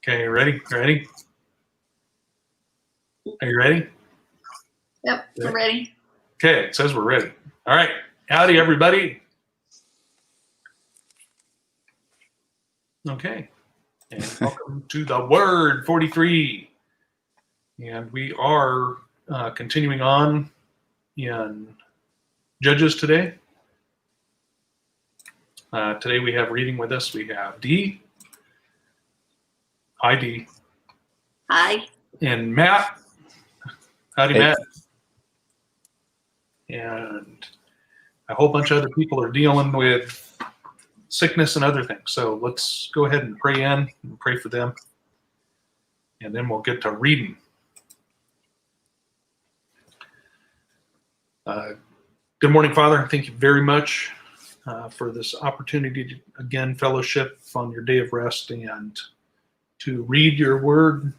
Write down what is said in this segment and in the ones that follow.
Okay, ready? Ready? Are you ready? Yep, we're ready. Okay, it says we're ready. All right. Howdy, everybody. Okay. And welcome to the Word 43. And we are continuing on in Judges today. Today we have reading with us. We have Dee. Hi, Dee. Hi. And Matt. Howdy, Hey. Matt. And a whole bunch of other people are dealing with sickness and other things. So let's go ahead and pray in and pray for them. And then we'll get to reading. Good morning, Father. Thank you very much for this opportunity to, again, fellowship on your day of rest and to read your word,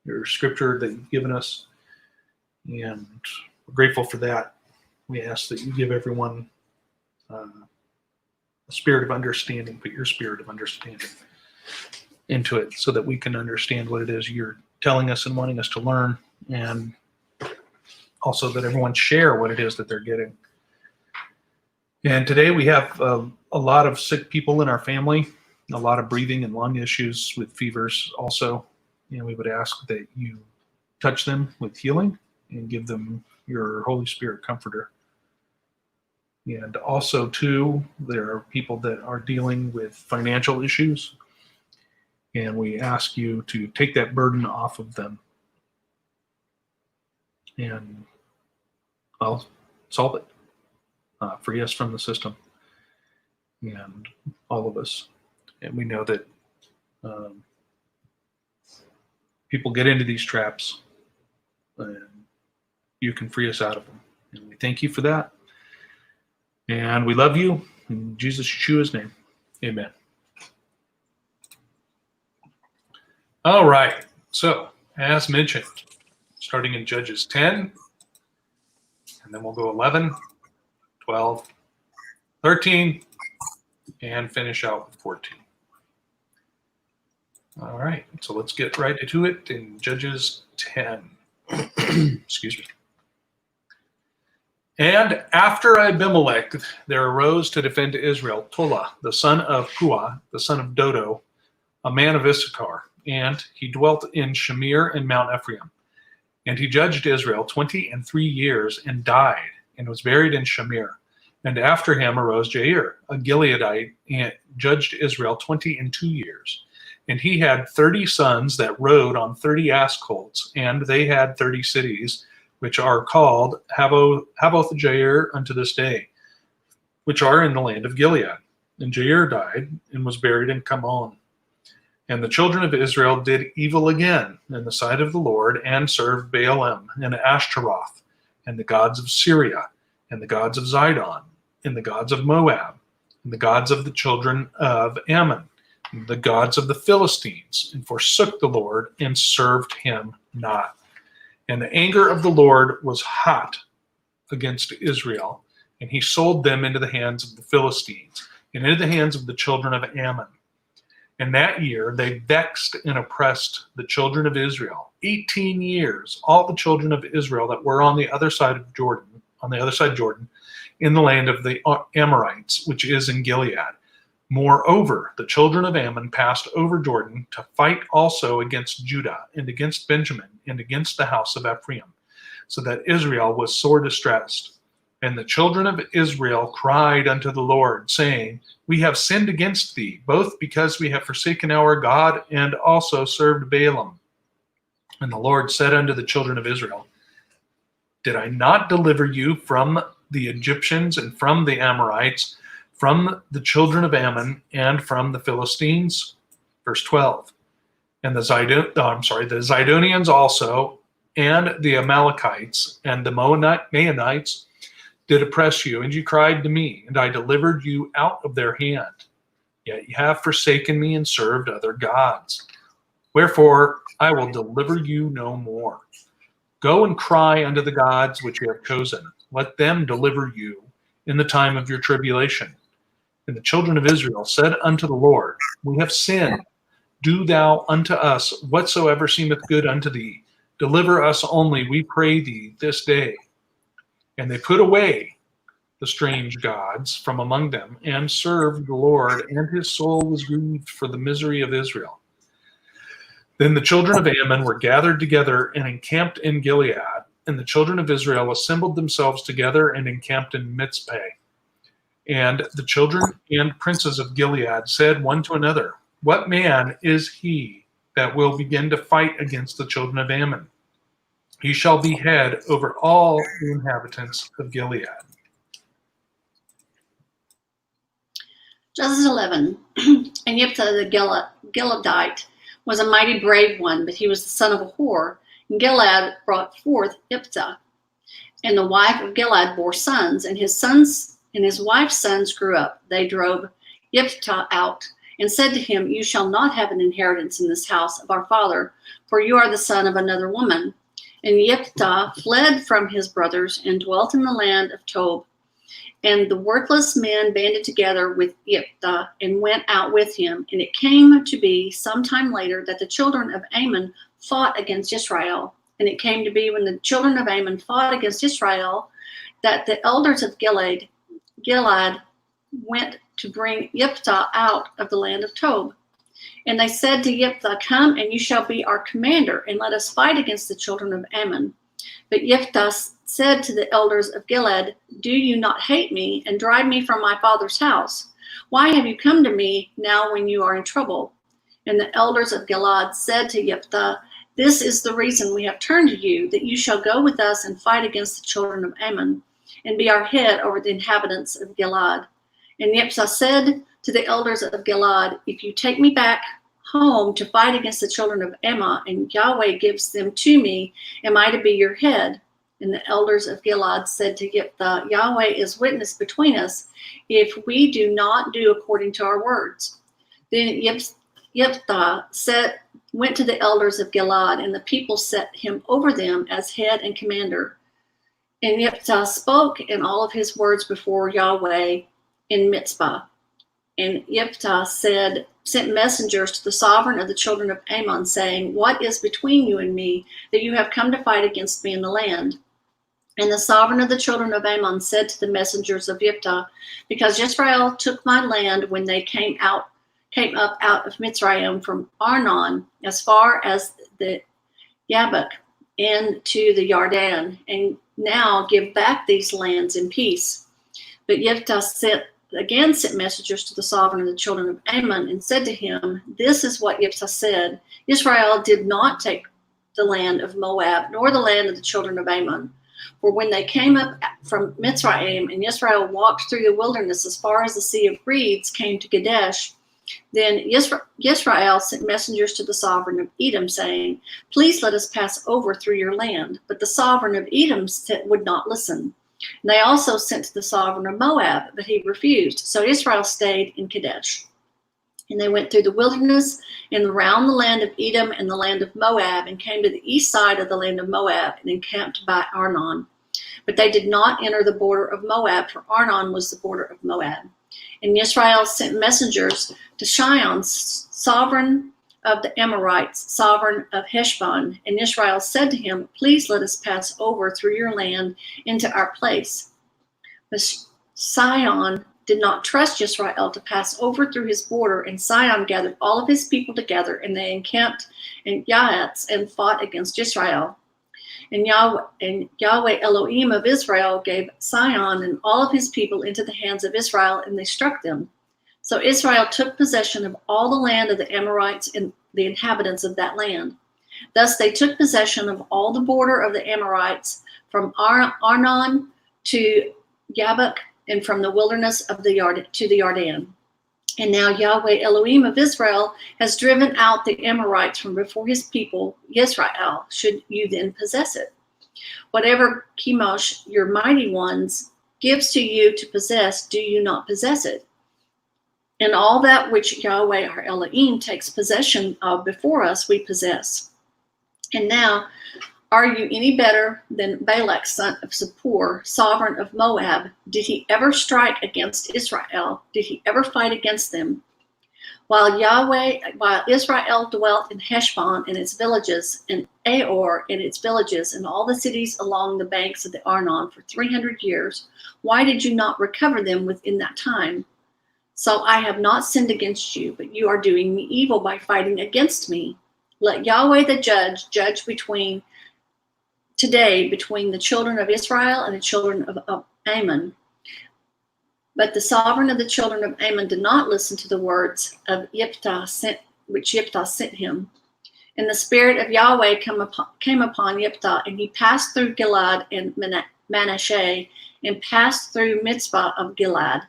your scripture that you've given us. And we're grateful for that. We ask that you give everyone a spirit of understanding, put your spirit of understanding into it so that we can understand what it is you're telling us and wanting us to learn, and also that everyone share what it is that they're getting. And today we have a lot of sick people in our family, a lot of breathing and lung issues with fevers also. And we would ask that you touch them with healing and give them your Holy Spirit comforter. And also, too, there are people that are dealing with financial issues, and we ask you to take that burden off of them and, well, solve it. Free us from the system, and all of us. And we know that people get into these traps, and you can free us out of them. And we thank you for that. And we love you. In Jesus Yeshua's name, amen. All right. So, as mentioned, starting in Judges 10, and then we'll go 11, 12, 13, and finish out with 14. All right. So let's get right into it in Judges 10. Excuse me. And after Abimelech, there arose to defend Israel Tola, the son of Puah, the son of Dodo, a man of Issachar, and he dwelt in Shamir and Mount Ephraim. And he judged Israel 23 years and died, and was buried in Shamir. And after him arose Jair, a Gileadite, and judged Israel 22 years. And he had 30 sons that rode on 30 ass colts, and they had 30 cities, which are called Havoth Jair unto this day, which are in the land of Gilead. And Jair died and was buried in Kamon. And the children of Israel did evil again in the sight of the Lord, and served Baalim and Ashtaroth, and the gods of Syria, and the gods of Zidon, and the gods of Moab, and the gods of the children of Ammon, and the gods of the Philistines, and forsook the Lord, and served him not. And the anger of the Lord was hot against Israel, and he sold them into the hands of the Philistines, and into the hands of the children of Ammon. And that year they vexed and oppressed the children of Israel 18 years, all the children of Israel that were on the other side of Jordan, in the land of the Amorites, which is in Gilead. Moreover, the children of Ammon passed over Jordan to fight also against Judah, and against Benjamin, and against the house of Ephraim, so that Israel was sore distressed. And the children of Israel cried unto the Lord, saying, We have sinned against thee, both because we have forsaken our God, and also served Baalim. And the Lord said unto the children of Israel, Did I not deliver you from the Egyptians, and from the Amorites, from the children of Ammon, and from the Philistines? Verse 12. And the Zidonians also, and the Amalekites, and the Maonites did oppress you, and you cried to me, and I delivered you out of their hand. Yet ye have forsaken me, and served other gods. Wherefore I will deliver you no more. Go and cry unto the gods which you have chosen. Let them deliver you in the time of your tribulation. And the children of Israel said unto the Lord, We have sinned. Do thou unto us whatsoever seemeth good unto thee. Deliver us only, we pray thee, this day. And they put away the strange gods from among them, and served the Lord, and his soul was grieved for the misery of Israel. Then the children of Ammon were gathered together and encamped in Gilead, and the children of Israel assembled themselves together and encamped in Mizpeh. And the children and princes of Gilead said one to another, What man is he that will begin to fight against the children of Ammon? He shall be head over all the inhabitants of Gilead. Judges 11. And Jephthah the Gileadite was a mighty brave one, but he was the son of a whore. And Gilead brought forth Jephthah. And the wife of Gilead bore sons, and his wife's sons grew up. They drove Jephthah out and said to him, You shall not have an inheritance in this house of our father, for you are the son of another woman. And Jephthah fled from his brothers and dwelt in the land of Tob. And the worthless men banded together with Jephthah and went out with him. And it came to be some time later that the children of Ammon fought against Israel. And it came to be when the children of Ammon fought against Israel that the elders of Gilead went to bring Jephthah out of the land of Tob. And they said to Jephthah, Come, and you shall be our commander, and let us fight against the children of Ammon. But Jephthah said to the elders of Gilead, Do you not hate me and drive me from my father's house? Why have you come to me now when you are in trouble? And the elders of Gilead said to Jephthah, This is the reason we have turned to you, that you shall go with us and fight against the children of Ammon, and be our head over the inhabitants of Gilead. And Jephthah said to the elders of Gilead, If you take me back home to fight against the children of Ammon, and Yahweh gives them to me, am I to be your head? And the elders of Gilead said to Jephthah, Yahweh is witness between us, if we do not do according to our words. Then Jephthah went to the elders of Gilead, and the people set him over them as head and commander. And Jephthah spoke in all of his words before Yahweh in Mizpah. And Jephthah sent messengers to the sovereign of the children of Ammon, saying, What is between you and me, that you have come to fight against me in the land? And the sovereign of the children of Ammon said to the messengers of Jephthah, Because Israel took my land when they came up out of Mitzrayim from Arnon, as far as the Jabbok, and to the Yarden, and now give back these lands in peace. But Jephthah sent messengers to the sovereign of the children of Ammon and said to him, This is what Jephthah said, Israel did not take the land of Moab, nor the land of the children of Ammon. For when they came up from Mitzrayim, and Israel walked through the wilderness as far as the Sea of Reeds, came to Kadesh, then Israel sent messengers to the sovereign of Edom, saying, Please let us pass over through your land. But the sovereign of Edom would not listen. And they also sent to the sovereign of Moab, but he refused. So Israel stayed in Kadesh. And they went through the wilderness and around the land of Edom and the land of Moab, and came to the east side of the land of Moab and encamped by Arnon. But they did not enter the border of Moab, for Arnon was the border of Moab. And Israel sent messengers to Sihon, sovereign of the Amorites, sovereign of Heshbon. And Israel said to him, Please let us pass over through your land into our place. But Sihon did not trust Israel to pass over through his border, and Sihon gathered all of his people together, and they encamped in Yahatz and fought against Israel. And Yahweh Elohim of Israel gave Sihon and all of his people into the hands of Israel, and they struck them. So Israel took possession of all the land of the Amorites and the inhabitants of that land. Thus they took possession of all the border of the Amorites, from Arnon to Jabbok, and from the wilderness of the Yarden. And now Yahweh Elohim of Israel has driven out the Amorites from before his people, Israel. Should you then possess it? Whatever Chemosh, your mighty ones, gives to you to possess, do you not possess it? And all that which Yahweh our Elohim takes possession of before us, we possess. And now, are you any better than Balak, son of Zippor, sovereign of Moab? Did he ever strike against Israel? Did he ever fight against them? While Israel dwelt in Heshbon and its villages, and Aor and its villages, and all the cities along the banks of the Arnon for 300 years, why did you not recover them within that time? So I have not sinned against you, but you are doing me evil by fighting against me. Let Yahweh the judge between the children of Israel and the children of Ammon. But the sovereign of the children of Ammon did not listen to the words of which Jephthah sent him. And the spirit of Yahweh came upon Jephthah, and he passed through Gilead and Manasseh, and passed through Mizpah of Gilead.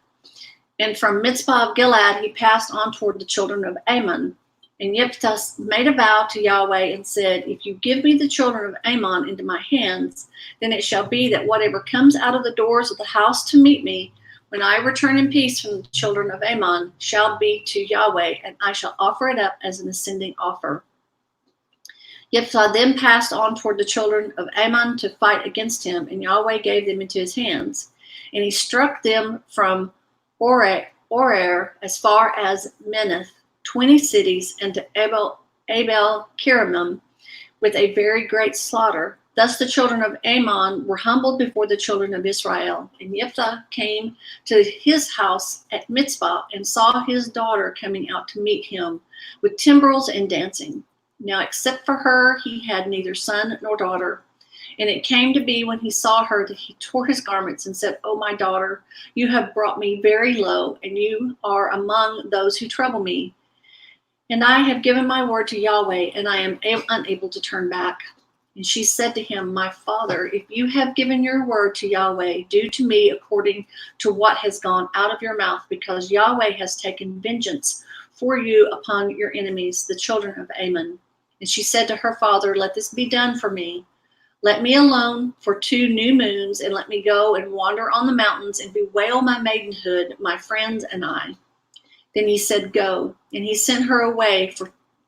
And from Mizpah of Gilead he passed on toward the children of Ammon. And Jephthah made a vow to Yahweh and said, if you give me the children of Ammon into my hands, then it shall be that whatever comes out of the doors of the house to meet me, when I return in peace from the children of Ammon, shall be to Yahweh, and I shall offer it up as an ascending offer. Jephthah then passed on toward the children of Ammon to fight against him, and Yahweh gave them into his hands. And he struck them from Orer as far as Meneth, 20 cities, and to Abel Kiramim with a very great slaughter. Thus the children of Ammon were humbled before the children of Israel. And Jephthah came to his house at Mizpah and saw his daughter coming out to meet him with timbrels and dancing. Now except for her he had neither son nor daughter. And it came to be when he saw her that he tore his garments and said, O my daughter, you have brought me very low, and you are among those who trouble me. And I have given my word to Yahweh, and I am unable to turn back. And she said to him, my father, if you have given your word to Yahweh, do to me according to what has gone out of your mouth, because Yahweh has taken vengeance for you upon your enemies, the children of Ammon. And she said to her father, let this be done for me. Let me alone for 2 new moons, and let me go and wander on the mountains and bewail my maidenhood, my friends and I. Then he said, go. And he sent her away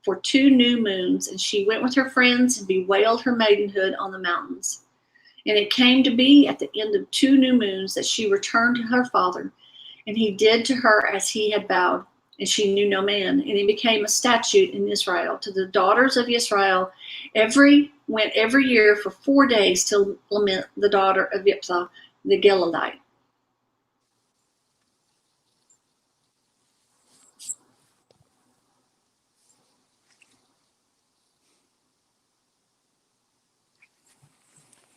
for 2 new moons, and she went with her friends and bewailed her maidenhood on the mountains. And it came to be at the end of 2 new moons that she returned to her father, and he did to her as he had vowed, and she knew no man. And it became a statute in Israel to the daughters of Israel went every year for 4 days to lament the daughter of Jephthah the Gileadite.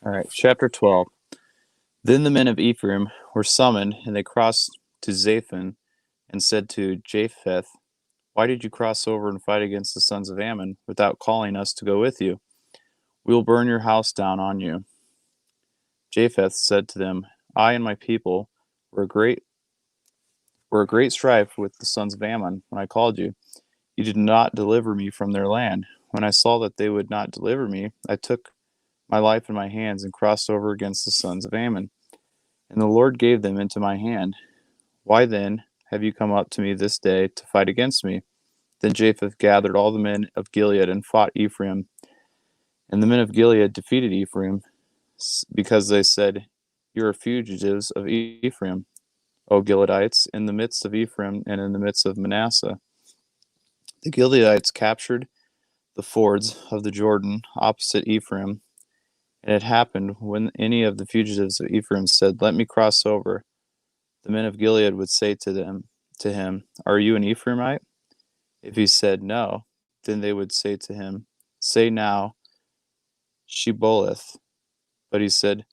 All right, chapter 12. Then the men of Ephraim were summoned, and they crossed to Zaphon and said to Japheth, why did you cross over and fight against the sons of Ammon without calling us to go with you? We will burn your house down on you. Japheth said to them, I and my people were a great strife with the sons of Ammon when I called you. You did not deliver me from their land. When I saw that they would not deliver me, I took my life in my hands and crossed over against the sons of Ammon. And the Lord gave them into my hand. Why then have you come up to me this day to fight against me? Then Japheth gathered all the men of Gilead and fought Ephraim. And the men of Gilead defeated Ephraim, because they said, you are fugitives of Ephraim, O Gileadites, in the midst of Ephraim and in the midst of Manasseh. The Gileadites captured the fords of the Jordan opposite Ephraim. And it happened, when any of the fugitives of Ephraim said, let me cross over, the men of Gilead would say to him, are you an Ephraimite? If he said no, then they would say to him, say now, Shibboleth. But he said,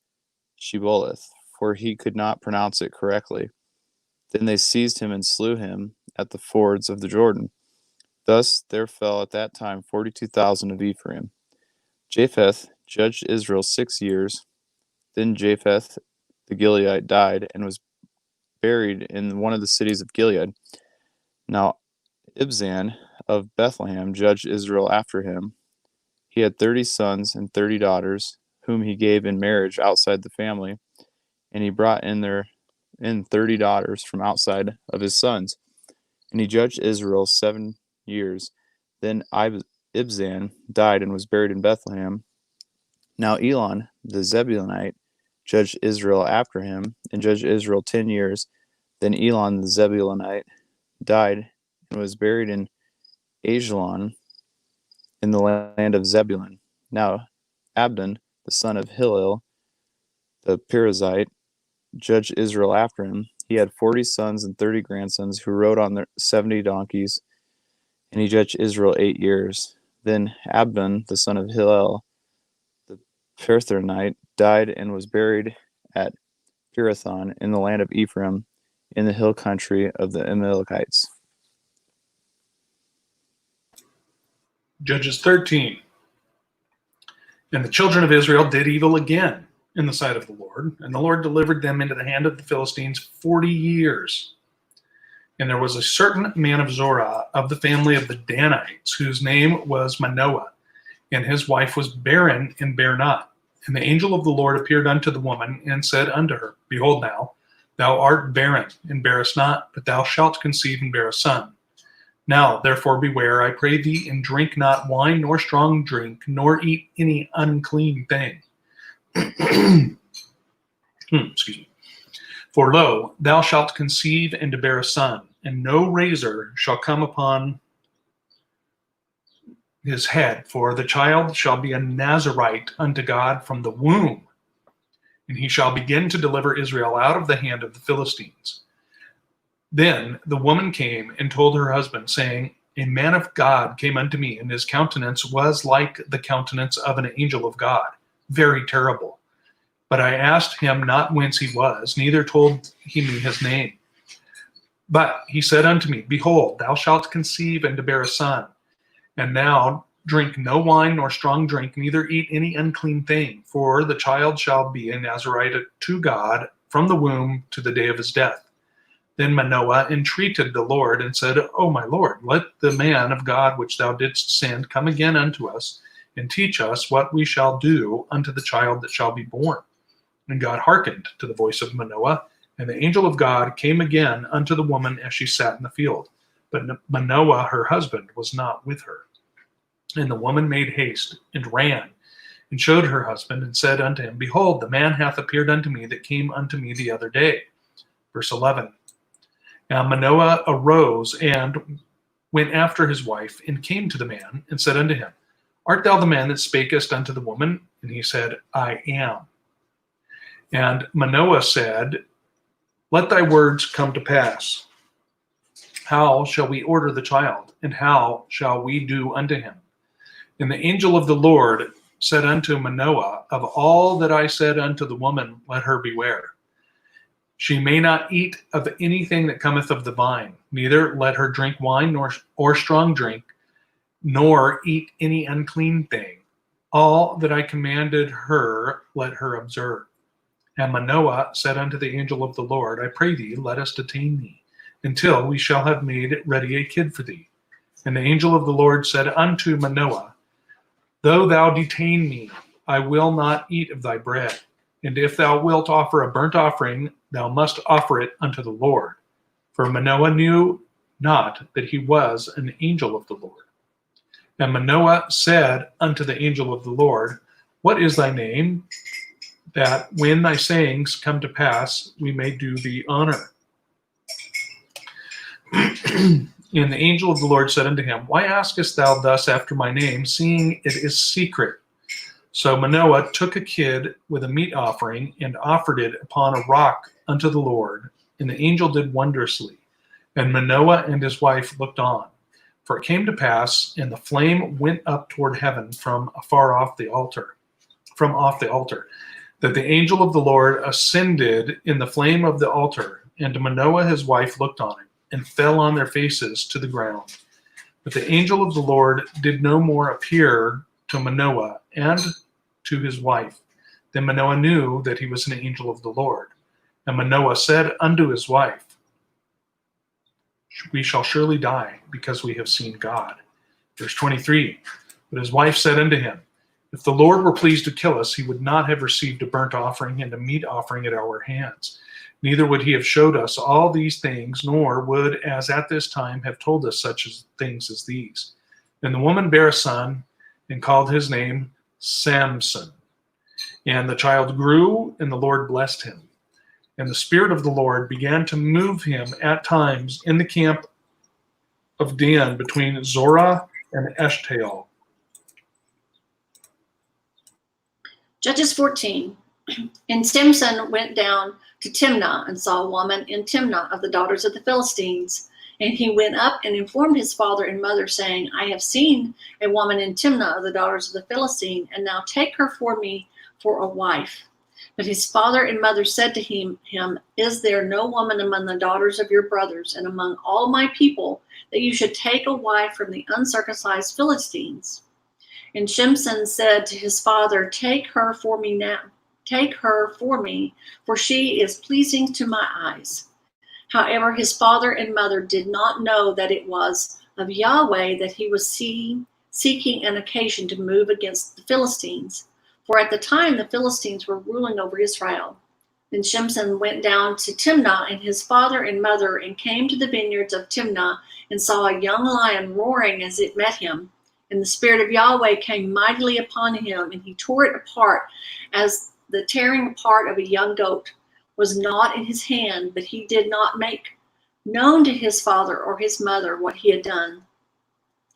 Shibboleth, for he could not pronounce it correctly. Then they seized him and slew him at the fords of the Jordan. Thus there fell at that time 42,000 of Ephraim. Japheth judged Israel 6 years. Then Japheth the Gileadite died and was buried in one of the cities of Gilead. Now Ibzan of Bethlehem judged Israel after him. He had 30 sons and 30 daughters, whom he gave in marriage outside the family, and he brought in 30 daughters from outside of his sons. And he judged Israel 7 years. Then Ibzan died and was buried in Bethlehem. Now Elon the Zebulunite judged Israel after him, and judged Israel 10 years. Then Elon the Zebulunite died and was buried in Ajalon in the land of Zebulun. Now Abdon, the son of Hillel, the Perizzite, judged Israel after him. He had 40 sons and 30 grandsons who rode on their 70 donkeys, and he judged Israel 8 years. Then Abdon, the son of Hillel, the Perthonite, died and was buried at Pirathon in the land of Ephraim, in the hill country of the Amalekites. Judges 13. And the children of Israel did evil again in the sight of the Lord, and the Lord delivered them into the hand of the Philistines 40 years. And there was a certain man of Zorah of the family of the Danites, whose name was Manoah, and his wife was barren and bare not. And the angel of the Lord appeared unto the woman and said unto her, Behold now, thou art barren and bearest not, but thou shalt conceive and bear a son. Now therefore beware, I pray thee, and drink not wine nor strong drink, nor eat any unclean thing. Excuse me. For lo, thou shalt conceive and to bear a son, and no razor shall come upon his head, for the child shall be a Nazarite unto God from the womb, and he shall begin to deliver Israel out of the hand of the Philistines. Then the woman came and told her husband, saying, A man of God came unto me, and his countenance was like the countenance of an angel of God, very terrible. But I asked him not whence he was, neither told he me his name. But he said unto me, Behold, thou shalt conceive and to bear a son. And now drink no wine nor strong drink, neither eat any unclean thing, for the child shall be a Nazarite to God from the womb to the day of his death. Then Manoah entreated the Lord and said, O my Lord, let the man of God which thou didst send come again unto us, and teach us what we shall do unto the child that shall be born. And God hearkened to the voice of Manoah, and the angel of God came again unto the woman as she sat in the field. But Manoah, her husband, was not with her. And the woman made haste, and ran, and showed her husband, and said unto him, Behold, the man hath appeared unto me that came unto me the other day. Verse 11. Now Manoah arose, and went after his wife, and came to the man, and said unto him, Art thou the man that spakest unto the woman? And he said, I am. And Manoah said, Let thy words come to pass. How shall we order the child, and how shall we do unto him? And the angel of the Lord said unto Manoah, Of all that I said unto the woman, let her beware. She may not eat of anything that cometh of the vine, neither let her drink wine or strong drink, nor eat any unclean thing. All that I commanded her, let her observe. And Manoah said unto the angel of the Lord, I pray thee, let us detain thee, until we shall have made ready a kid for thee. And the angel of the Lord said unto Manoah, Though thou detain me, I will not eat of thy bread. And if thou wilt offer a burnt offering, thou must offer it unto the Lord. For Manoah knew not that he was an angel of the Lord. And Manoah said unto the angel of the Lord, What is thy name? That when thy sayings come to pass, we may do thee honor. And the angel of the Lord said unto him, Why askest thou thus after my name, seeing it is secret? So Manoah took a kid with a meat offering, and offered it upon a rock unto the Lord. And the angel did wondrously. And Manoah and his wife looked on. For it came to pass, and the flame went up toward heaven from off the altar, that the angel of the Lord ascended in the flame of the altar. And Manoah his wife looked on it, and fell on their faces to the ground. But the angel of the Lord did no more appear to Manoah and to his wife. Then Manoah knew that he was an angel of the Lord. And Manoah said unto his wife, We shall surely die, because we have seen God. Verse 23. But his wife said unto him, If the Lord were pleased to kill us, he would not have received a burnt offering and a meat offering at our hands. Neither would he have showed us all these things, nor would, as at this time, have told us such things as these. Then the woman bare a son, and called his name Samson. And the child grew, and the Lord blessed him. And the Spirit of the Lord began to move him at times in the camp of Dan between Zorah and Eshtaol. Judges 14. And Samson went down to Timnah and saw a woman in Timnah of the daughters of the Philistines. And he went up and informed his father and mother, saying, I have seen a woman in Timnah of the daughters of the Philistine, and now take her for me for a wife. But his father and mother said to him, Is there no woman among the daughters of your brothers and among all my people that you should take a wife from the uncircumcised Philistines? And Samson said to his father, Take her for me now. Take her for me, for she is pleasing to my eyes. However, his father and mother did not know that it was of Yahweh that he was seeking an occasion to move against the Philistines. For at the time the Philistines were ruling over Israel. Then Samson went down to Timnah and his father and mother, and came to the vineyards of Timnah, and saw a young lion roaring as it met him. And the Spirit of Yahweh came mightily upon him, and he tore it apart as the tearing apart of a young goat was not in his hand, but he did not make known to his father or his mother what he had done.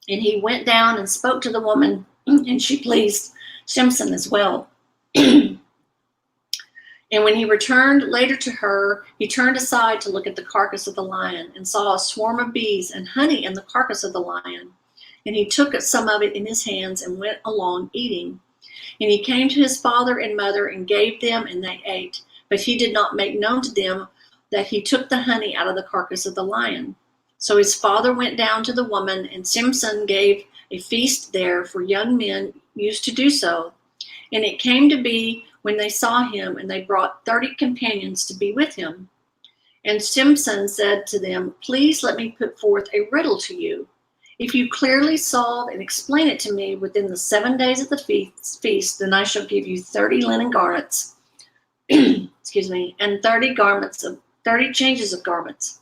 And he went down and spoke to the woman, and she pleased Samson as well. And when he returned later to her, he turned aside to look at the carcass of the lion, and saw a swarm of bees and honey in the carcass of the lion. And he took some of it in his hands and went along eating. And he came to his father and mother and gave them, and they ate. But he did not make known to them that he took the honey out of the carcass of the lion. So his father went down to the woman, and Samson gave a feast there, for young men used to do so. And it came to be, when they saw him, and they brought 30 companions to be with him. And Samson said to them, Please let me put forth a riddle to you. If you clearly solve and explain it to me within the 7 days of the feast, then I shall give you 30 linen garments, excuse me, and 30 changes of garments.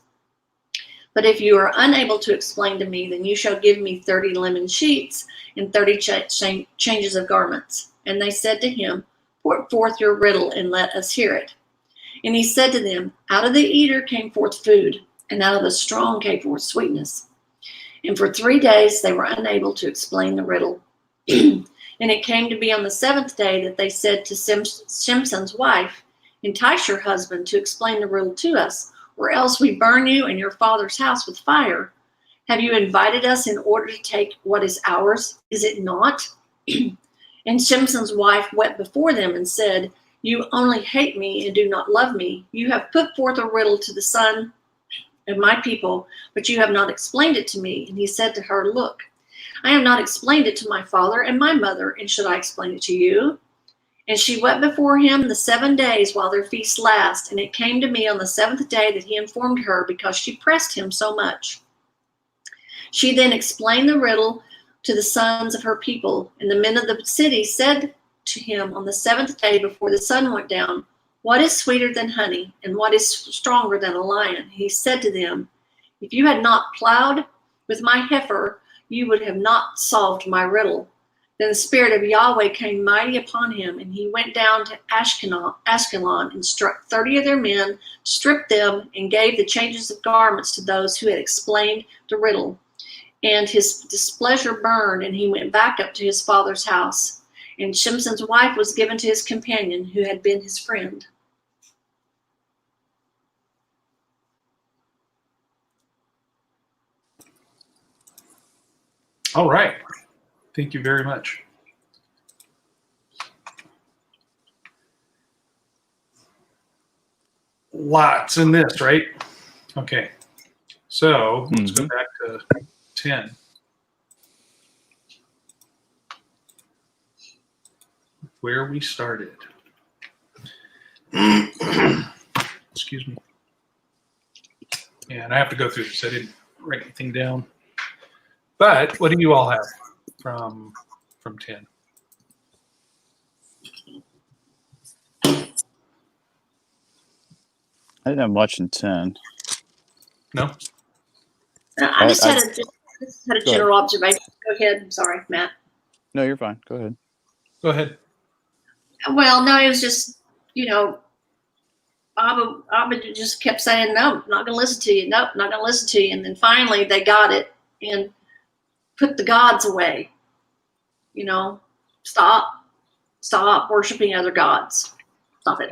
But if you are unable to explain to me, then you shall give me 30 linen sheets and 30 changes of garments. And they said to him, Put forth your riddle and let us hear it. And he said to them, Out of the eater came forth food, and out of the strong came forth sweetness. And for 3 days they were unable to explain the riddle. And it came to be on the 7th day that they said to Samson's wife, Entice your husband to explain the riddle to us, or else we burn you and your father's house with fire. Have you invited us in order to take what is ours? Is it not? And Samson's wife wept before them and said, You only hate me and do not love me. You have put forth a riddle to the son of my people, but you have not explained it to me. And he said to her, Look, I have not explained it to my father and my mother, and should I explain it to you? And she wept before him the 7 days while their feast lasted. And it came to me on the 7th day that he informed her, because she pressed him so much. She then explained the riddle to the sons of her people. And the men of the city said to him on the 7th day before the sun went down, What is sweeter than honey, and what is stronger than a lion? He said to them, If you had not plowed with my heifer, you would have not solved my riddle. Then the Spirit of Yahweh came mighty upon him, and he went down to Ashkelon and struck 30 of their men, stripped them, and gave the changes of garments to those who had explained the riddle. And his displeasure burned, and he went back up to his father's house. And Samson's wife was given to his companion, who had been his friend. All right. Thank you very much. Lots in this, right? Okay. So let's go back to 10. Where we started. Excuse me. And I have to go through this. I didn't write anything down. But what do you all have from 10? I didn't have much in 10. No? I just had a general observation. Go ahead. I'm sorry, Matt. No, you're fine. Go ahead. Go ahead. Well, no, it was just, Abba just kept saying, no, not going to listen to you. Nope, not going to listen to you. And then finally they got it. and put the gods away. You know, stop worshiping other gods. Stop it.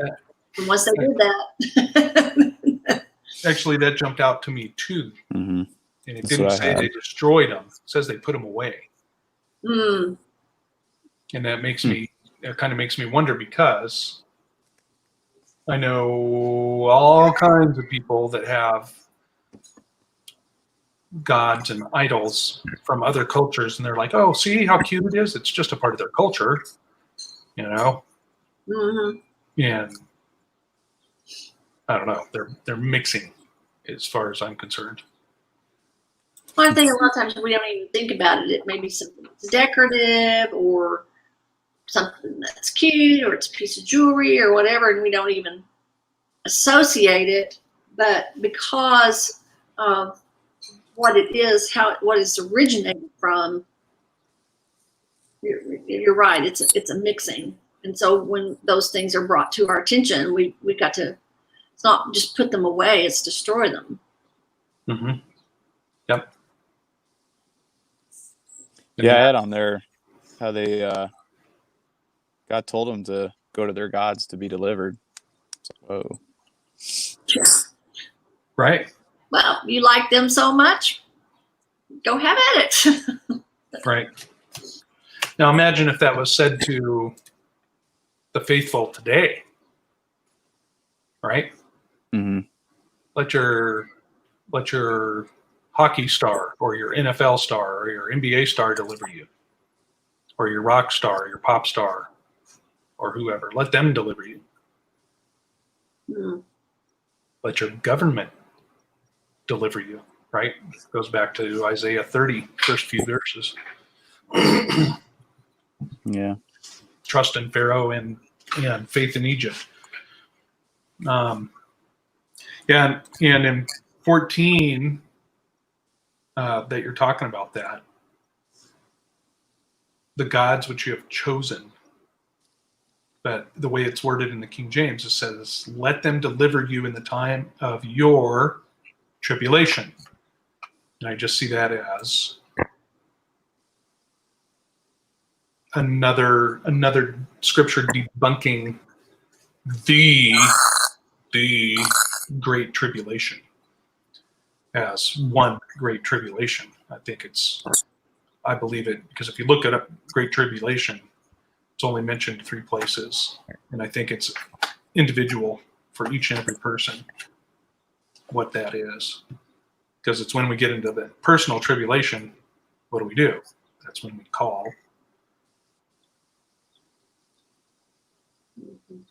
And once they did that, Actually, that jumped out to me too. Mm-hmm. And it That's didn't what I say had. they destroyed them. It says they put them away. mm, And that makes me, it kind of makes me wonder, because I know all kinds of people that have gods and idols from other cultures, and they're like, oh, see how cute it is? It's just a part of their culture, you know? mhm. And I don't know, they're mixing as far as I'm concerned. Well, I think a lot of times we don't even think about it. It may be something that's decorative or something that's cute, or it's a piece of jewelry or whatever, and we don't even associate it. But because of what it is, what it's originated from, you're right. It's a mixing, and so when those things are brought to our attention, we got to. It's not just put them away; it's destroy them. Mm-hmm. Yep. Yeah, I had on there how they God told them to go to their gods to be delivered. Whoa. Right. Well, you like them so much, go have at it. Right. Now imagine if that was said to the faithful today, right? Mm-hmm. Let your hockey star or your NFL star or your NBA star deliver you, or your rock star, your pop star, or whoever. Let them deliver you. Mm. Let your government deliver you, right? Goes back to Isaiah 30, first few verses. Yeah. Trust in Pharaoh and faith in Egypt. Yeah, and in 14, that you're talking about that, the gods which you have chosen, but the way it's worded in the King James, it says, let them deliver you in the time of your tribulation. And I just see that as another scripture debunking the great tribulation as one great tribulation. I believe it, because if you look at great tribulation, it's only mentioned 3 places, and I think it's individual for each and every person what that is. Because it's when we get into the personal tribulation, what do? That's when we call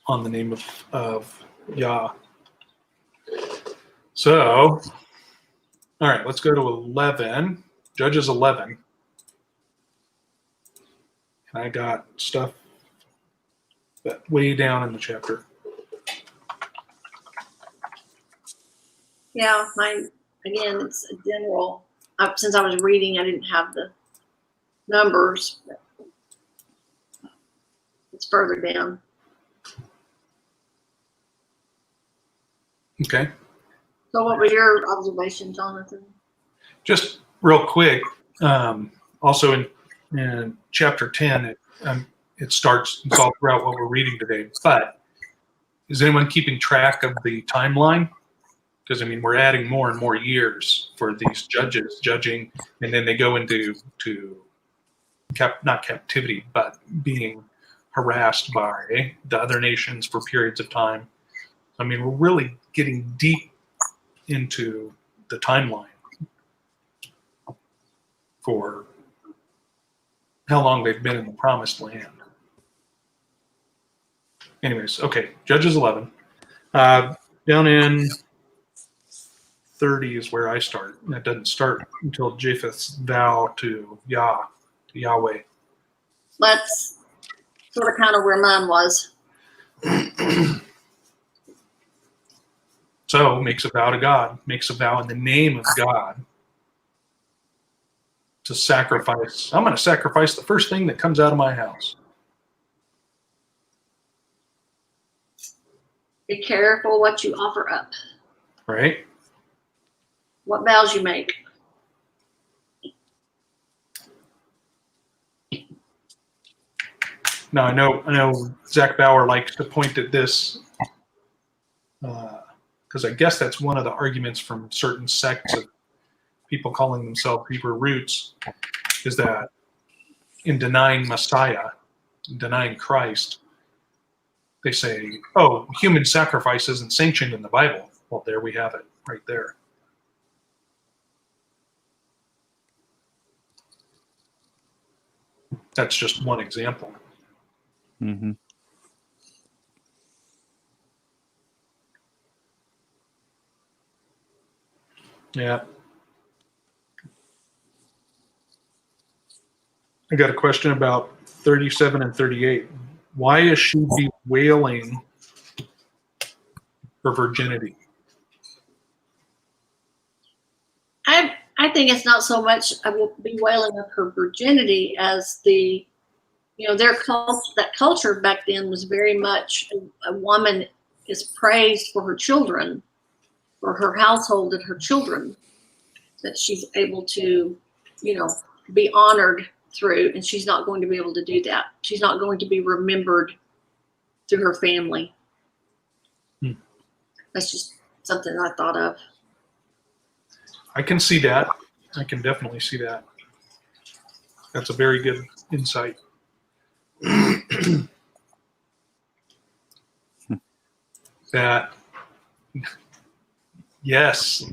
on the name of Yah. So, all right, let's go to 11, Judges 11. And I got stuff that way down in the chapter. Yeah, again, it's a general. Since I was reading, I didn't have the numbers. But it's further down. Okay. So, what was your observation, Jonathan? Just real quick, also in chapter 10, it starts, it's all throughout what we're reading today, but is anyone keeping track of the timeline? Because, I mean, we're adding more and more years for these judges judging, and then they go into not captivity, but being harassed by the other nations for periods of time. I mean, we're really getting deep into the timeline for how long they've been in the promised land. Anyways, okay, Judges 11. Down in 30 is where I start. And that doesn't start until Japheth's vow to Yahweh. That's sort of kind of where mine was. So makes a vow to God, makes a vow in the name of God to sacrifice. I'm going to sacrifice the first thing that comes out of my house. Be careful what you offer up. Right? What vows you make. No, I know Zach Bauer likes to point at this because I guess that's one of the arguments from certain sects of people calling themselves Hebrew roots is that in denying Messiah, in denying Christ, they say, oh, human sacrifice isn't sanctioned in the Bible. Well, there we have it right there. That's just one example. Mm-hmm. Yeah. I got a question about 37 and 38. Why is she bewailing her virginity? I think it's not so much a bewailing of her virginity as the, their that culture back then was very much a woman is praised for her children, for her household and her children, that she's able to, be honored through, and she's not going to be able to do that. She's not going to be remembered through her family. That's just something I thought of. I can see that. I can definitely see that. That's a very good insight. That, yes.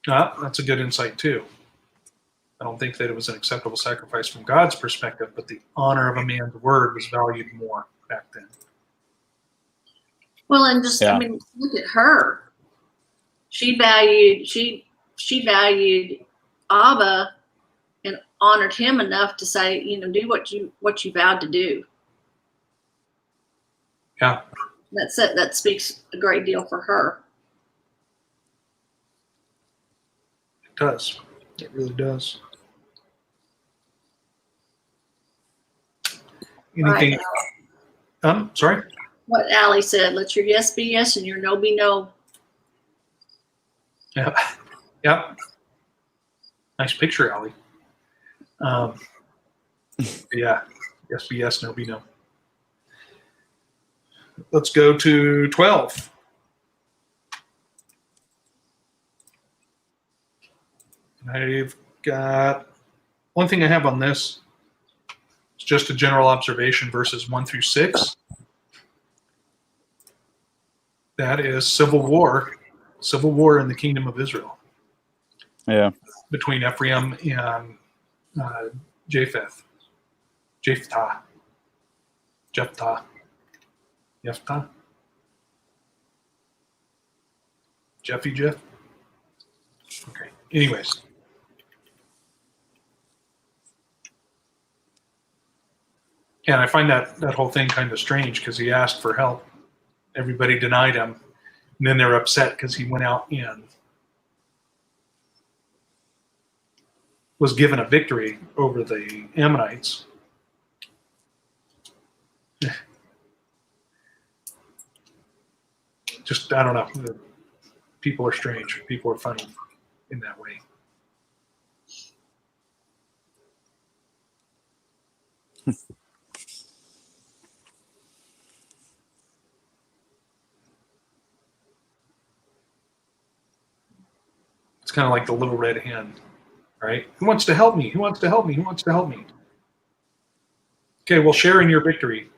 That's a good insight too. I don't think that it was an acceptable sacrifice from God's perspective, but the honor of a man's word was valued more back then. Well, and just, Yeah. Look at her. She valued Abba and honored him enough to say, do what you vowed to do. Yeah. That's it. That speaks a great deal for her. It does. It really does. Anything? Right. Sorry? What Allie said, let your yes be yes and your no be no. Yeah. Yep. Nice picture, Allie. Yeah. Yes be yes, no be no. Let's go to 12. I've got one thing I have on this. It's just a general observation, verses 1 through 6. That is civil war in the kingdom of Israel. Yeah. Between Ephraim and Jephthah. Jeff? Okay. Anyways. And I find that whole thing kind of strange because he asked for help. Everybody denied him. And then they're upset because he went out and was given a victory over the Ammonites. Just, I don't know. People are strange. People are funny in that way. It's kind of like the little red hen, right? Who wants to help me? Who wants to help me? Who wants to help me? Okay, well, share in your victory.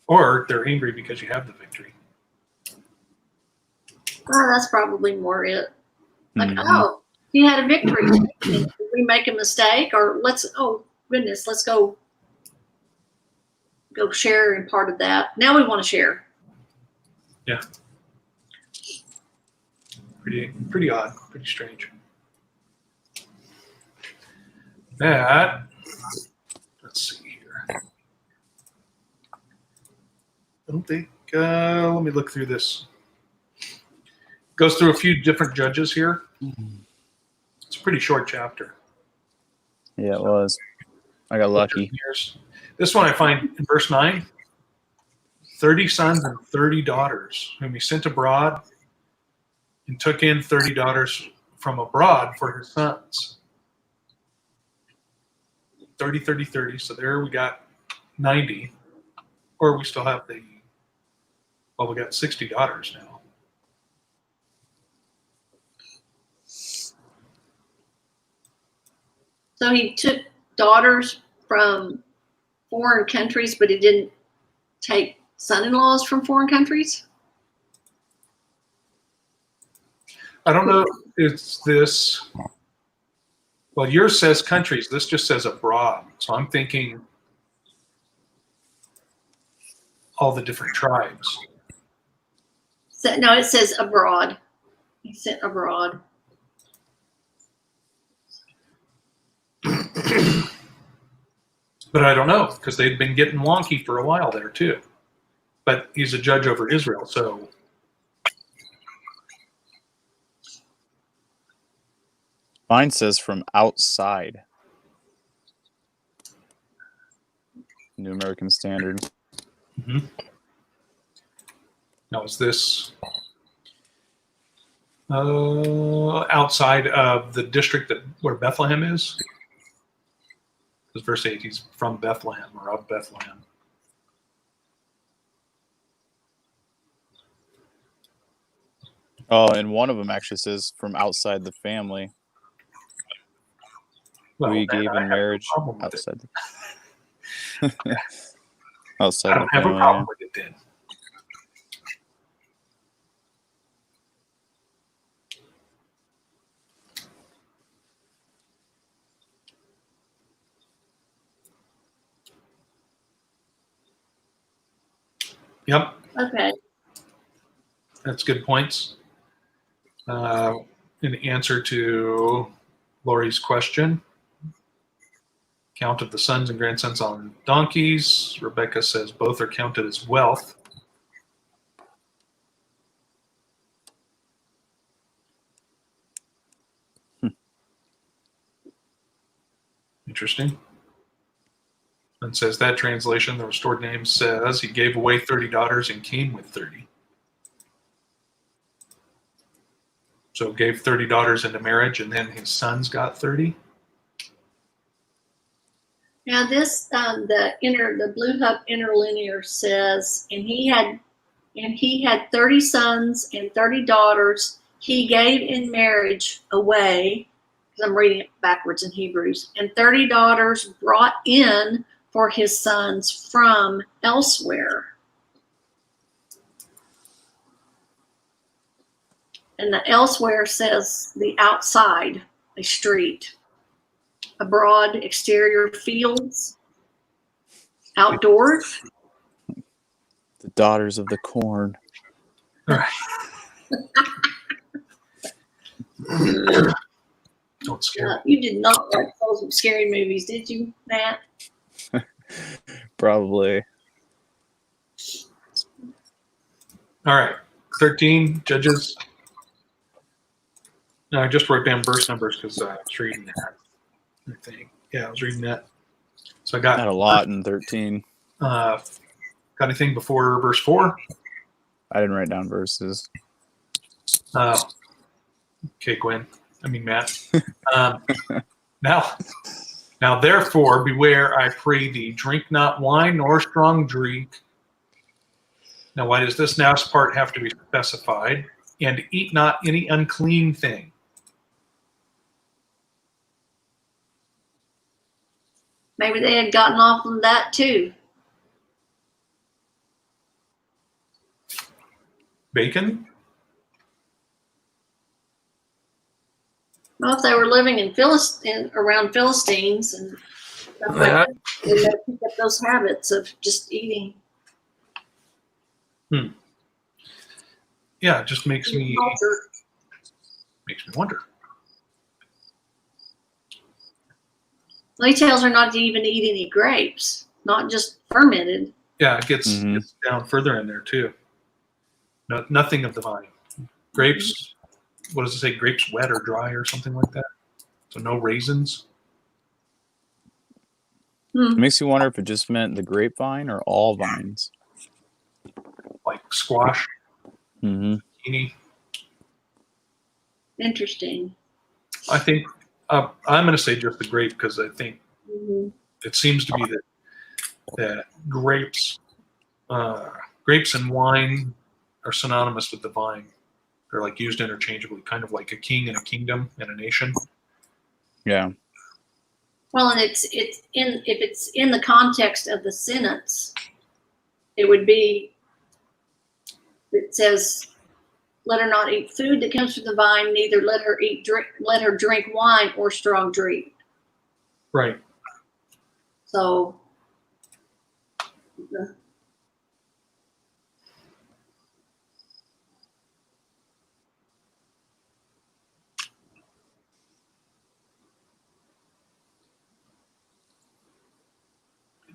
Or they're angry because you have the victory. Oh, that's probably more it. Like, Mhm. oh, he had a victory. Did we make a mistake? Or let's go share in part of that. Now we want to share. Yeah. Pretty odd, pretty strange. That, let's see here. I don't think, let me look through this. Goes through a few different judges here. It's a pretty short chapter. Yeah, it was. I got lucky. This one I find in verse 9, 30 sons and 30 daughters, whom he sent abroad and took in 30 daughters from abroad for his sons. 30, 30, 30. So there we got 90. Or we still have we got 60 daughters now. So he took daughters from foreign countries, but he didn't take son-in-laws from foreign countries? I don't know if it's this. Well, yours says countries. This just says abroad. So I'm thinking all the different tribes. So, no, it says abroad. He sent abroad. But I don't know, because they'd been getting wonky for a while there too. But he's a judge over Israel, so Mine says from outside. New American Standard. mm-hmm. Now is this outside of the district where Bethlehem is? Because verse 8, he's from Bethlehem or of Bethlehem. Oh, and one of them actually says from outside the family. Well, who he then gave I in have no marriage problem with outside it. the outside I the don't have a family. problem with it then. Yep, Okay. that's good points. In answer to Lori's question, count of the sons and grandsons on donkeys. Rebecca says both are counted as wealth. Interesting. And says that translation, the restored name says he gave away 30 daughters and came with 30. So gave 30 daughters into marriage and then his sons got 30. Now this the Blue Hub interlinear says, and he had 30 sons and 30 daughters he gave in marriage away, because I'm reading it backwards in Hebrews, and 30 daughters brought in for his sons from elsewhere. And the elsewhere says the outside, a street, abroad, exterior, fields, outdoors. The daughters of the corn. All right. Don't scare me. You did not like those scary movies, did you, Matt? Probably. All right. 13, Judges. No, I just wrote down verse numbers because I was reading that. I think. Yeah, I was reading that. So I got Not a lot in 13. Got anything before verse 4? I didn't write down verses. Okay, Gwen. I mean, Matt. Now, therefore, beware, I pray thee, drink not wine nor strong drink. Now, why does this last part have to be specified? And eat not any unclean thing. Maybe they had gotten off on that too. Bacon? Well, if they were living around Philistines and stuff like that, they pick up those habits of just eating. Yeah, it just makes me wonder. He tells her not to even eat any grapes, not just fermented. Yeah, it gets down further in there too. No, nothing of the vine. Grapes, what does it say? Grapes wet or dry or something like that? So no raisins? It makes you wonder if it just meant the grapevine or all vines. Like squash, Mm-hmm. zucchini. Interesting. I think I'm going to say just the grape because I think Mhm. it seems to be that grapes and wine are synonymous with the vine. They're like used interchangeably, kind of like a king and a kingdom and a nation. Yeah. Well, and if it's in the context of the sentence, it would be, it says, let her not eat food that comes from the vine, neither let her drink wine or strong drink. Right. So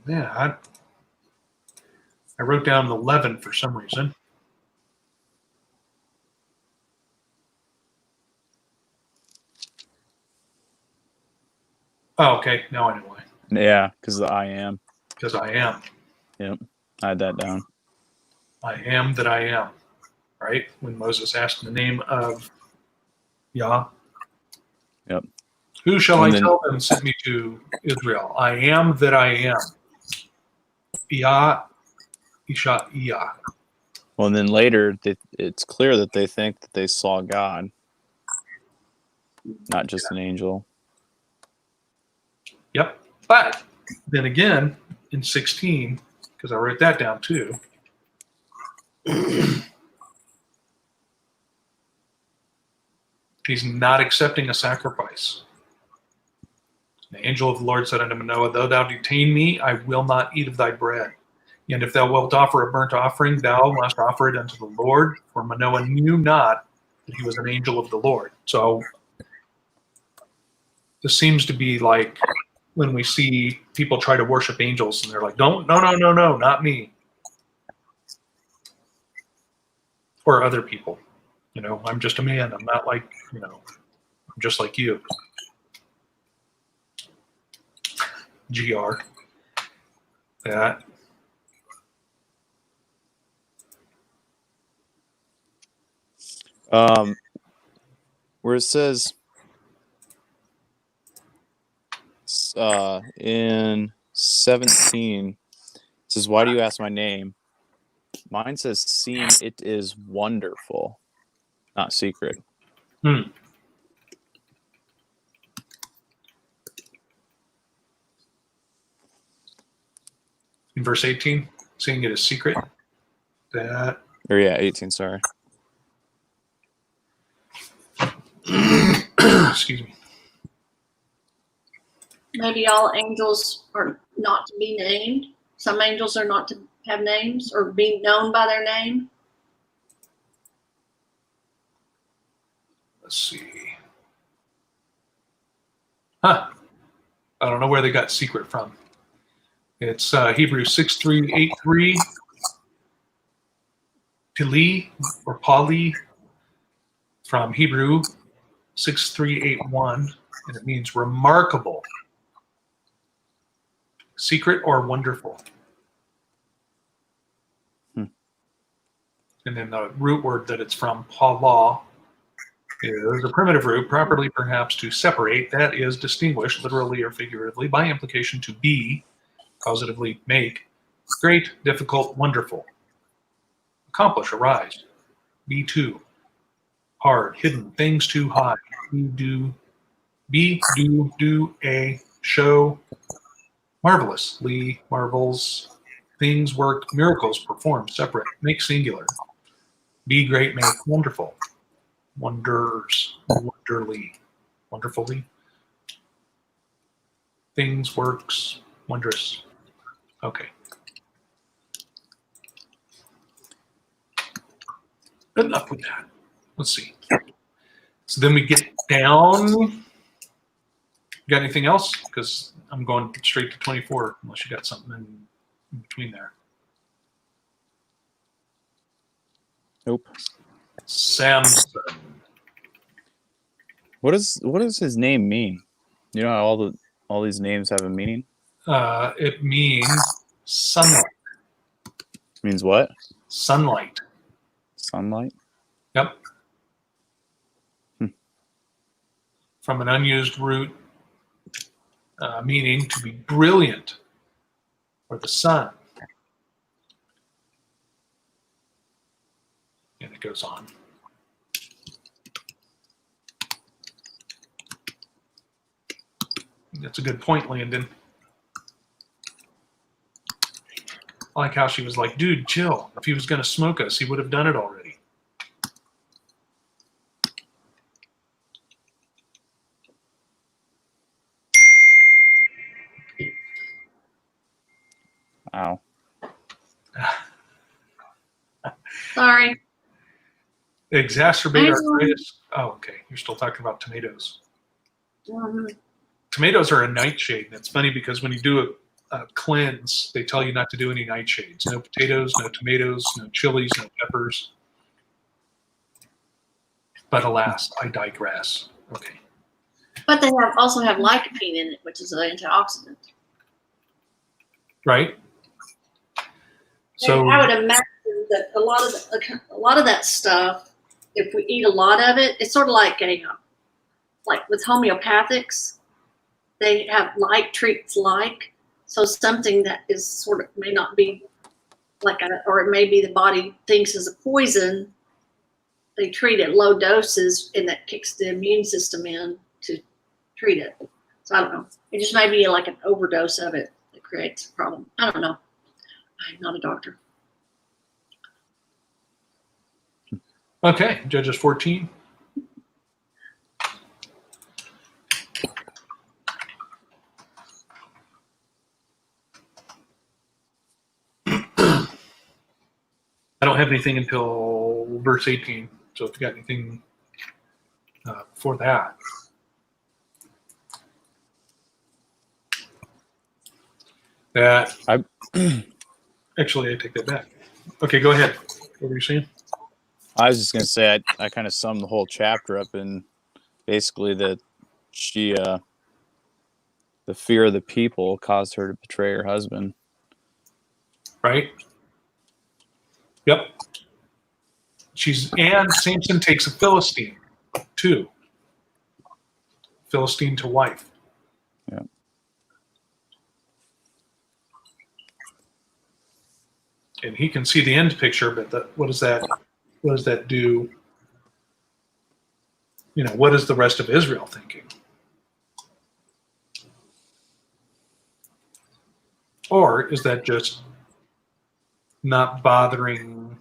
Yeah, I wrote down 11 for some reason. Oh, okay. Now I know why. Yeah, because the I am. Because I am. Yep. I had that down. I am that I am. Right? When Moses asked the name of Yah. Yep. Who shall And I then- tell them sent me to Israel? I am that I am. Yah, Isha, Yah. Well, and then later, it's clear that they think that they saw God, not just an angel. Yep. But then again, in 16, because I wrote that down too, he's not accepting a sacrifice. The angel of the Lord said unto Manoah, though thou detain me, I will not eat of thy bread. And if thou wilt offer a burnt offering, thou must offer it unto the Lord. For Manoah knew not that he was an angel of the Lord. So this seems to be like when we see people try to worship angels and they're like, no, not me. Or other people. You know, I'm just a man. I'm not like, I'm just like you. GR. That. Where it says in 17, it says, why do you ask my name? Mine says, seeing it is wonderful, not secret. In verse 18, seeing it is secret. That. Or yeah, 18, sorry. Excuse me. maybe all angels are not to be named. Some angels are not to have names or be known by their name. Let's see. Huh. I don't know where they got secret from. It's Hebrew 6383. Pili or Pali from Hebrew 6381. And it means remarkable, secret, or wonderful. And then the root word that it's from, Pala, is a primitive root, properly perhaps to separate, that is, distinguish, literally or figuratively, by implication to be, causatively make, great, difficult, wonderful, accomplish, arise, be too, hard, hidden, things too high, do, a, show, marvelously, marvels, things, work, miracles, perform, separate, make singular, be great, make wonderful, wonders, wonderly, wonderfully, things, works, wondrous. Okay. Good enough with that. Let's see. So then we get down. Got anything else? Because I'm going straight to 24, unless you got something in between there. Nope. Samson. What does his name mean? You know how all these names have a meaning? It means sunlight. Means what? Sunlight. Sunlight? Yep. from an unused root meaning to be brilliant, or the sun. And it goes on. That's a good point, Landon. I like how she was like, dude, chill. If he was going to smoke us, he would have done it already. Wow. Sorry. Exacerbate arthritis. Oh, okay. You're still talking about tomatoes. Tomatoes are a nightshade. And it's funny because when you do a cleanse, they tell you not to do any nightshades. No potatoes, no tomatoes, no chilies, no peppers. But alas, I digress. Okay. But they also have lycopene in it, which is an antioxidant. Right? So I would imagine that a lot of that stuff, if we eat a lot of it, it's sort of like like with homeopathics, they have like treats like. So something that is sort of may not be or it may be the body thinks is a poison. They treat it low doses, and that kicks the immune system in to treat it. So I don't know. It just may be like an overdose of it that creates a problem. I don't know. I'm not a doctor. okay, Judges 14. I don't have anything until verse 18. So if you got anything before that. Actually, I take that back. Okay, go ahead. What were you saying? I was just going to say I kind of summed the whole chapter up in basically that she, the fear of the people caused her to betray her husband. Right? Yep. And Samson takes a Philistine, too. Philistine to wife. Yeah. And he can see the end picture, but what does that do? What is the rest of Israel thinking? Or is that just not bothering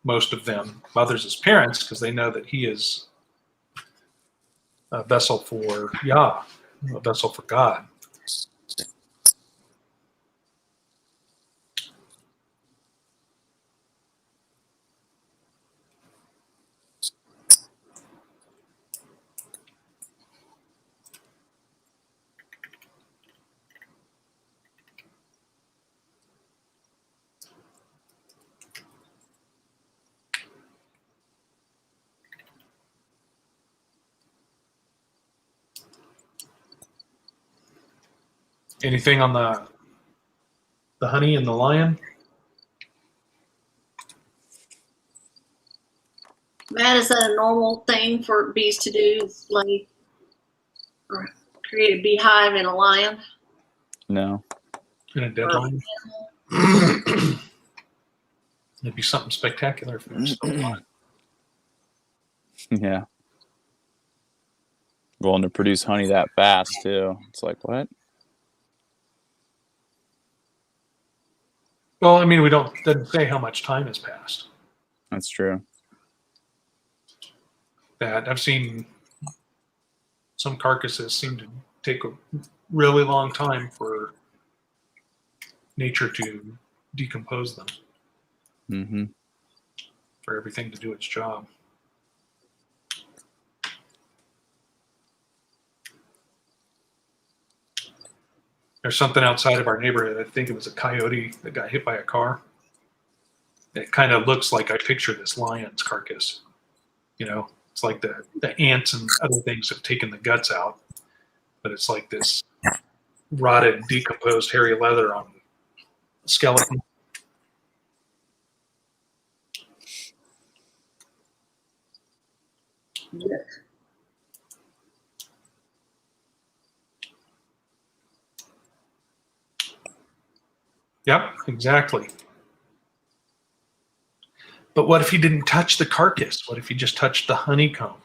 most of them? Bothers his parents because they know that he is a vessel for Yah, a vessel for God. Anything on the honey and the lion? Matt, is that a normal thing for bees to do? Like, or create a beehive in a lion? No. In a dead lion? It'd be something spectacular if it was still alive. Yeah. Going to produce honey that fast, too. It's like, what? Well, I mean, doesn't say how much time has passed. That's true. That I've seen some carcasses seem to take a really long time for nature to decompose them, Mm-hmm. for everything to do its job. There's something outside of our neighborhood. I think it was a coyote that got hit by a car. It kind of looks like I picture this lion's carcass. It's like the ants and other things have taken the guts out, but it's like this rotted, decomposed, hairy leather on a skeleton. Yeah. Yep, exactly. But what if he didn't touch the carcass? What if he just touched the honeycomb?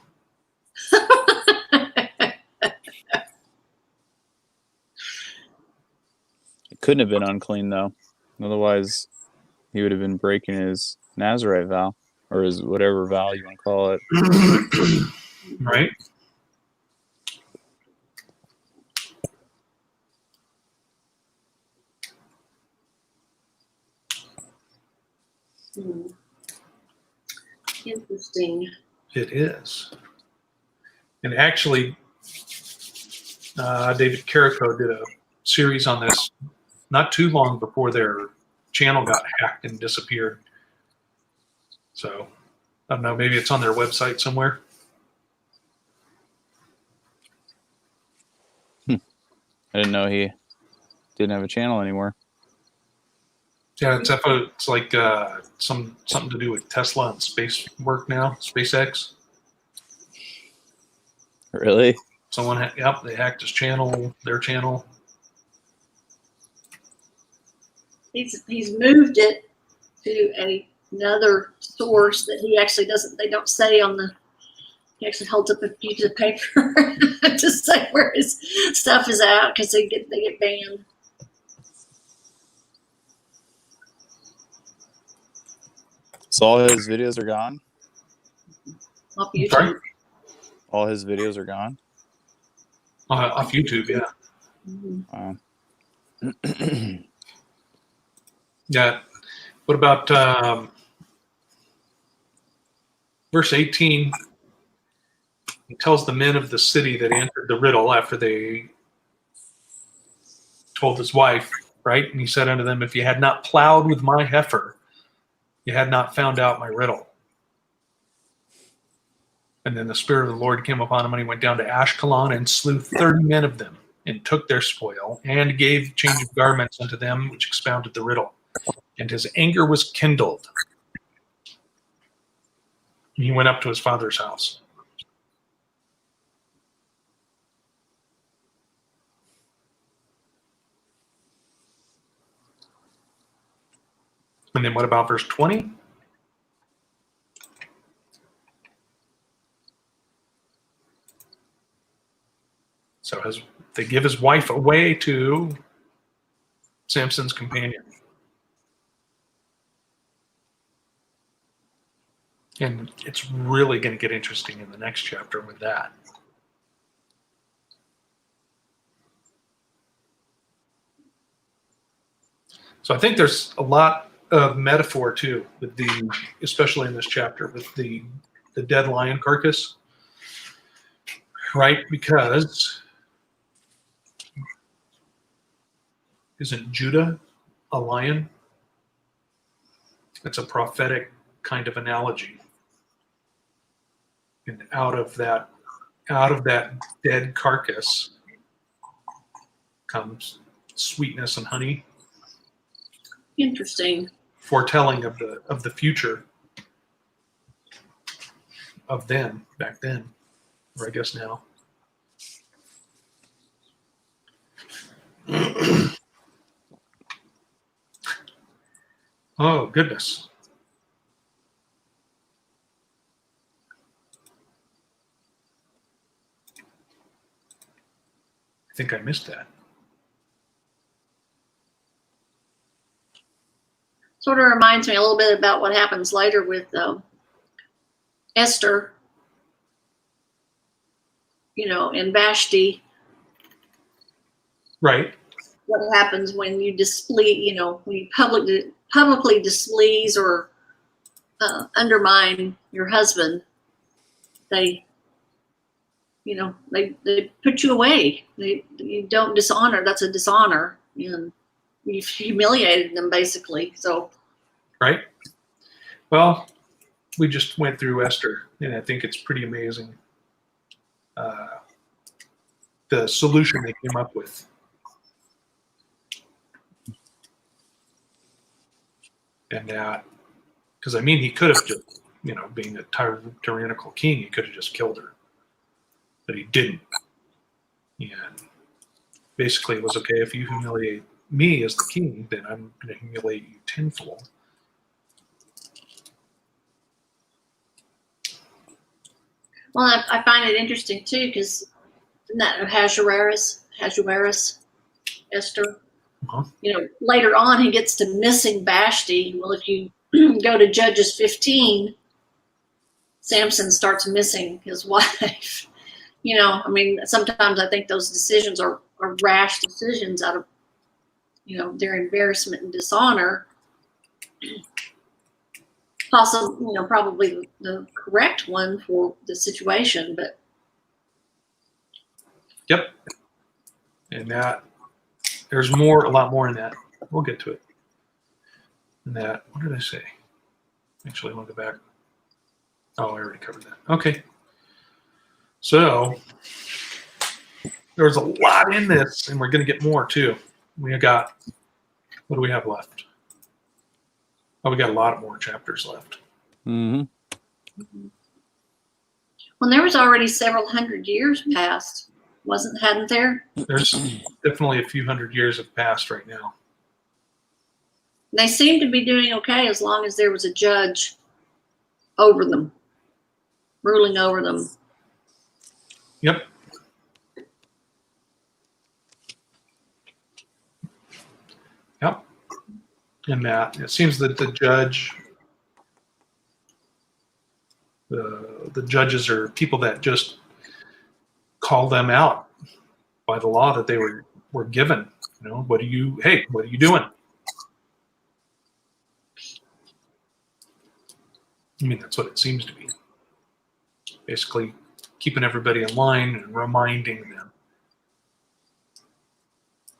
It couldn't have been unclean, though. Otherwise, he would have been breaking his Nazarite vow, or his whatever vow you want to call it. Right? Interesting. It is. And actually, David Carrico did a series on this not too long before their channel got hacked and disappeared. So, I don't know, maybe it's on their website somewhere. I didn't know he didn't have a channel anymore. Yeah, it's like something to do with Tesla and space work now, SpaceX. Really? Someone, they hacked his channel, their channel. He's moved it to another source that he actually doesn't. They don't say on the. He actually holds up a piece of paper to say where his stuff is at because they get banned. So all his videos are gone? Off YouTube. Sorry? All his videos are gone? Off YouTube, yeah. Mm-hmm. Wow. Yeah. What about verse 18? He tells the men of the city that answered the riddle after they told his wife, right? And he said unto them, if you had not plowed with my heifer, you had not found out my riddle. And then the Spirit of the Lord came upon him, and he went down to Ashkelon and slew 30 men of them, and took their spoil, and gave change of garments unto them which expounded the riddle. And his anger was kindled. And he went up to his father's house. And then what about verse 20? So they give his wife away to Samson's companion. And it's really going to get interesting in the next chapter with that. So I think there's a lot of metaphor too, with especially in this chapter, with the dead lion carcass, right? Because isn't Judah a lion? It's a prophetic kind of analogy. And out of that dead carcass comes sweetness and honey. Interesting. Foretelling of the future of then, back then, or I guess now. Oh, goodness. I think I missed that. Sort of reminds me a little bit about what happens later with Esther, and Vashti. Right. What happens when you when you publicly displease or undermine your husband? They put you away. You don't dishonor. That's a dishonor, and you've humiliated them basically. So. Right. Well, we just went through Esther, and I think it's pretty amazing the solution they came up with. And that, because he could have just, being a tyrannical king, he could have just killed her, but he didn't. And basically, it was okay if you humiliate me as the king, then I'm going to humiliate you tenfold. Well, I find it interesting too, because that Ahasuerus, Esther. Uh-huh. Later on he gets to missing Vashti. Well, if you go to Judges 15, Samson starts missing his wife. Sometimes I think those decisions are rash decisions out of, their embarrassment and dishonor. Possibly, probably the correct one for the situation, but. Yep. And that, there's a lot more in that. We'll get to it. And that, what did I say? Actually, I want to go back. Oh, I already covered that. Okay. So, there's a lot in this, and we're going to get more too. What do we have left? Oh, we got a lot more chapters left. Mm-hmm. Well, there was already several hundred years past, hadn't there? There's definitely a few hundred years have passed right now. They seemed to be doing okay as long as there was a judge over them, ruling over them. Yep. Yep. And that it seems that the judges are people that just call them out by the law that they were given. What are you doing? I mean, that's what it seems to be. Basically, keeping everybody in line and reminding them.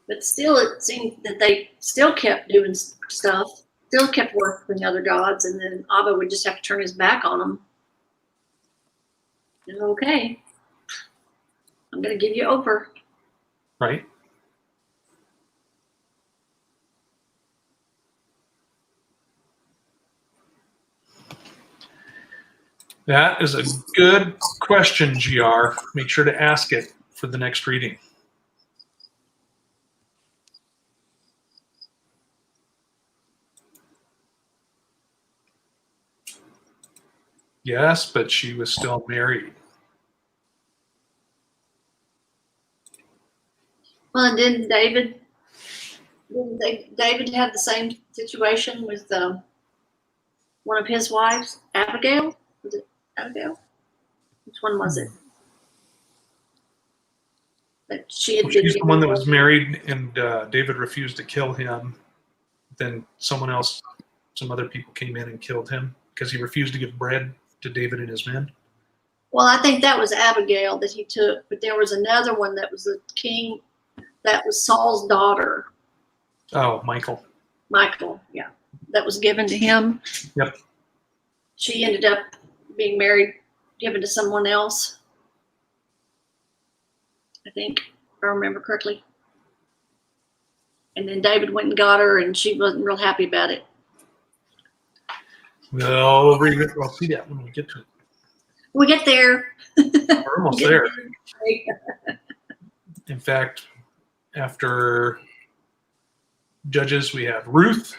But still, it seemed that they still kept doing stuff, still kept worshiping other gods, and then Abba would just have to turn his back on them. And okay, I'm going to give you over. Right? That is a good question, GR. Make sure to ask it for the next reading. Yes, but she was still married. Well, and didn't David have the same situation with one of his wives, Abigail? Was it Abigail? Which one was it? That she had been She's the one that was married, and David refused to kill him. Then some other people came in and killed him because he refused to give bread to David and his men. Well, I think that was Abigail that he took, but there was another one that was the king, that was Saul's daughter. Oh, Michael. Michael, yeah. That was given to him. Yep. She ended up being married, given to someone else. I think, if I remember correctly. And then David went and got her, and she wasn't real happy about it. We'll see that when we get to it. We get there. We're almost there. In fact, after Judges, we have Ruth,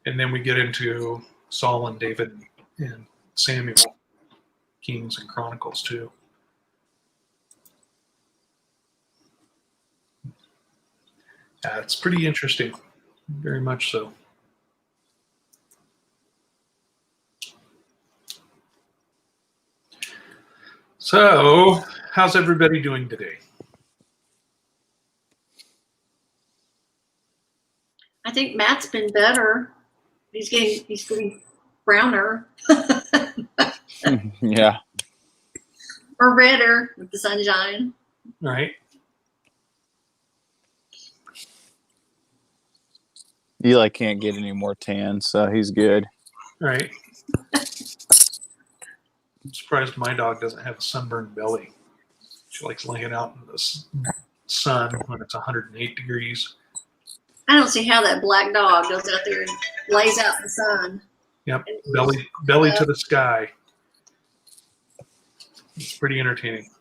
and then we get into Saul and David and Samuel, Kings and Chronicles too. It's pretty interesting, very much so. So, how's everybody doing today? I think Matt's been better. He's getting browner. Yeah. Or redder with the sunshine. Right. Eli can't get any more tan, so he's good. Right. I'm surprised my dog doesn't have a sunburned belly. She likes laying out in the sun when it's 108 degrees. I don't see how that black dog goes out there and lays out in the sun. Yep, belly to the sky. It's pretty entertaining.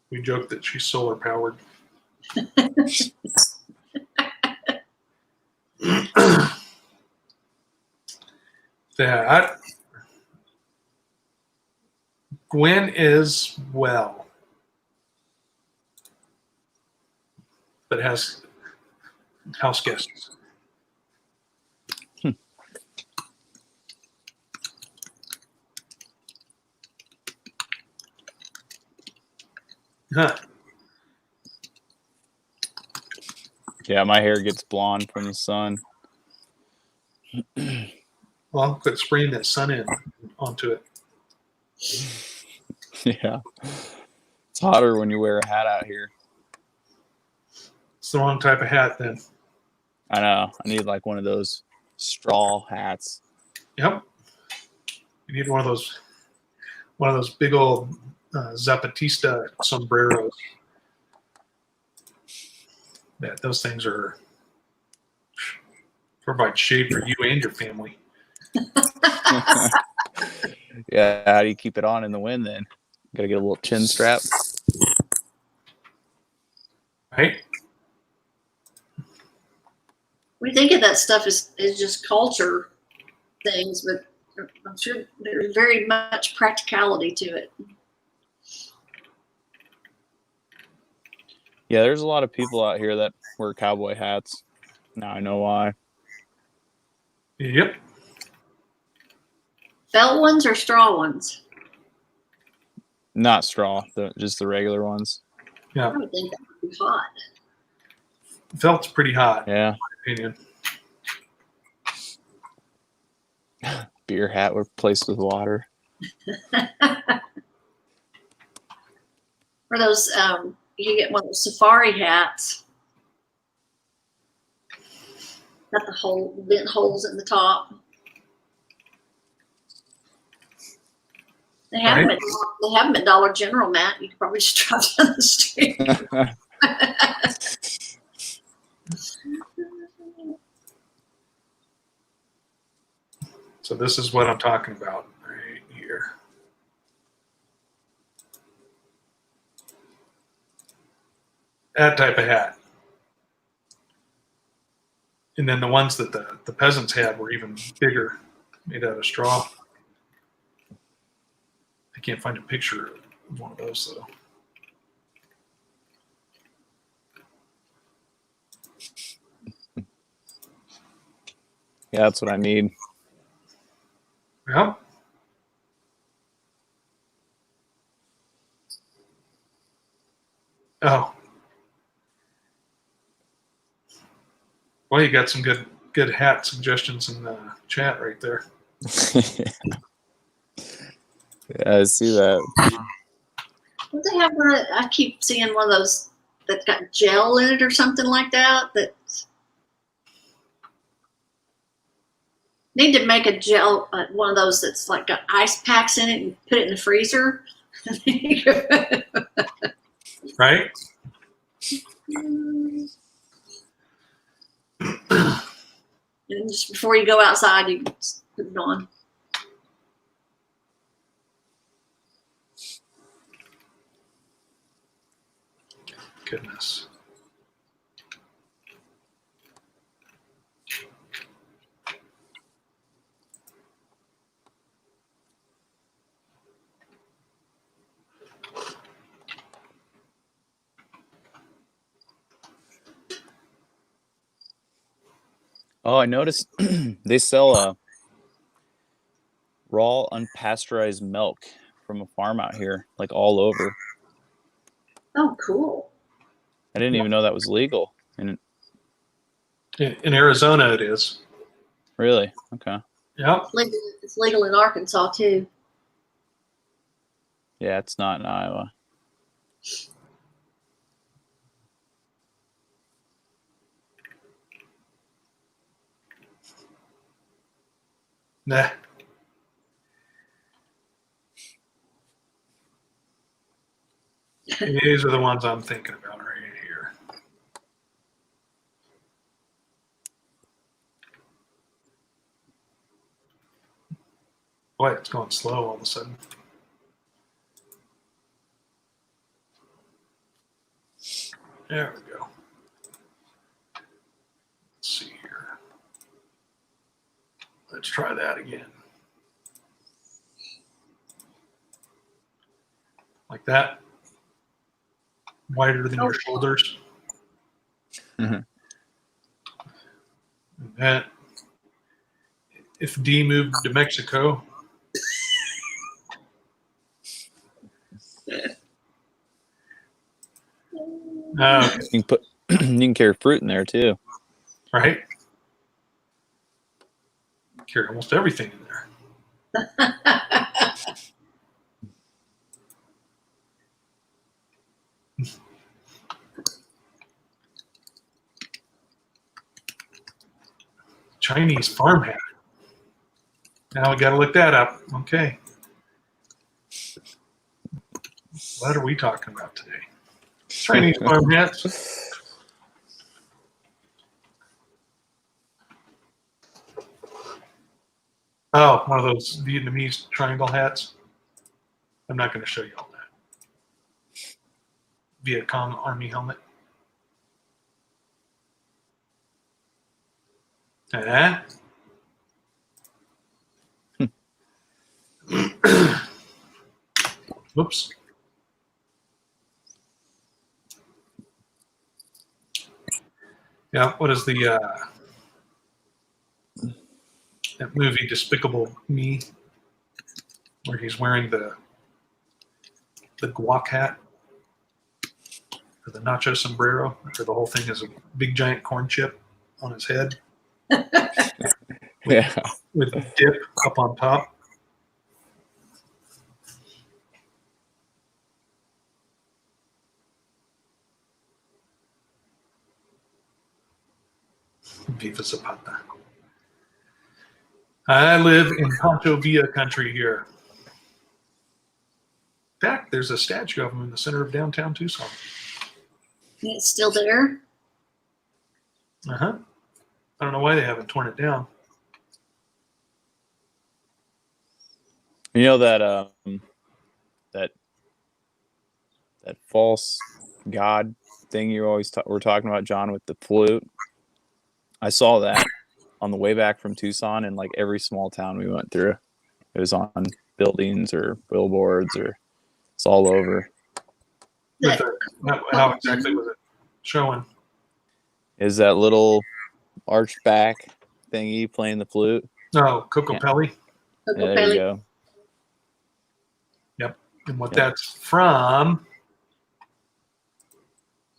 We joke that she's solar powered. That Gwen is well, but has house guests. Huh. Yeah, my hair gets blonde from the sun. Well, quit spraying that sun in onto it. Yeah. It's hotter when you wear a hat out here. It's the wrong type of hat then. I know. I need like one of those straw hats. Yep. You need one of those big old Zapatista sombreros. Those things provide shade for you and your family. Yeah, how do you keep it on in the wind then? Gotta get a little chin strap. Right? We think of that stuff as just culture things, but I'm sure there's very much practicality to it. Yeah, there's a lot of people out here that wear cowboy hats. Now I know why. Yep. Felt ones or straw ones? Not straw, just the regular ones. Yeah. I would think that would be hot. Felt's pretty hot, Yeah, in my opinion. beer hat replaced with water. Or those, you get one of those safari hats. Got the vent holes in the top. They have them at Dollar General, Matt. You could probably just drive down the street. So this is what I'm talking about right here. That type of hat. And then the ones that the peasants had were even bigger, made out of straw. I can't find a picture of one of those, though. Yeah, that's what I need. Yeah. Oh. Well, you got some good hat suggestions in the chat right there. Yeah, I see that. Don't they have one? I keep seeing one of those that's got gel in it or something like that. That need to make a gel, one of those that's like got ice packs in it and put it in the freezer. Right? And just before you go outside, you can just put it on. Goodness. Oh, I noticed they sell raw unpasteurized milk from a farm out here, like all over. Oh, cool. I didn't even know that was legal. And In Arizona, it is. really, okay. Yep. It's legal in Arkansas too. Yeah, it's not in Iowa. Nah. These are the ones I'm thinking about right here. Boy, it's going slow all of a sudden. There we go. Let's see here. Let's try that again. like that, wider than your shoulders. Mhm. And that, if D moved to Mexico, You can put you can carry fruit in there too. right? Carry almost everything in there. Chinese farm hat. Now we got to look that up. Okay. What are we talking about today? Chinese farm hats. Oh, one of those Vietnamese triangle hats. I'm not going to show you all that. Viet Cong Army helmet. Whoops. Yeah, what is the that movie Despicable Me, where he's wearing the guac hat or the nacho sombrero, where the whole thing is a big giant corn chip on his head Yeah. with dip up on top. Viva Zapata. I live in Pancho Villa country here. In fact, there's a statue of him in the center of downtown Tucson. It's still there. I don't know why they haven't torn it down. You know that that false god thing you always were talking about, John, with the flute? I saw that on the way back from Tucson in like every small town we went through. It was on buildings or billboards, or it's all over. How exactly was it showing? Is that little arched back thingy playing the flute? Oh, Cocopelli. Yeah, there you go. Yep. And what that's from,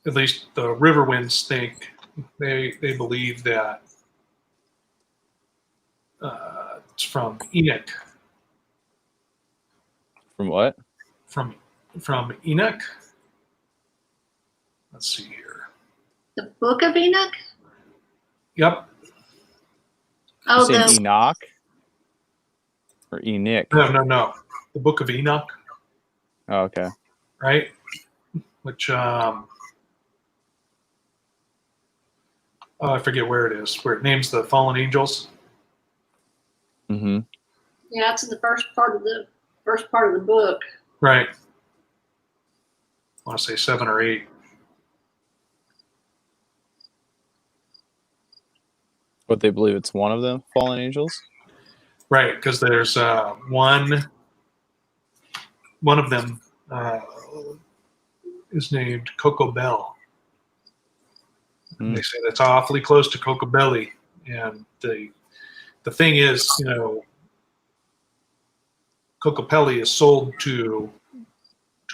at least the Riverwinds think, they believe that it's from Enoch. From what? From Enoch. Let's see here. The Book of Enoch? Yep. Oh, You say Enoch or Enoch? No. The Book of Enoch, Oh, okay. right? Which I forget where it is, where it names the fallen angels. Mm-hmm. yeah, it's in the first part of the book. Right. I want to say 7 or 8. But they believe it's one of them fallen angels? Right, because there's one of them is named Coco Bell. Mm. They say that's awfully close to Coco Belly. And the thing is, Cocopelli is sold to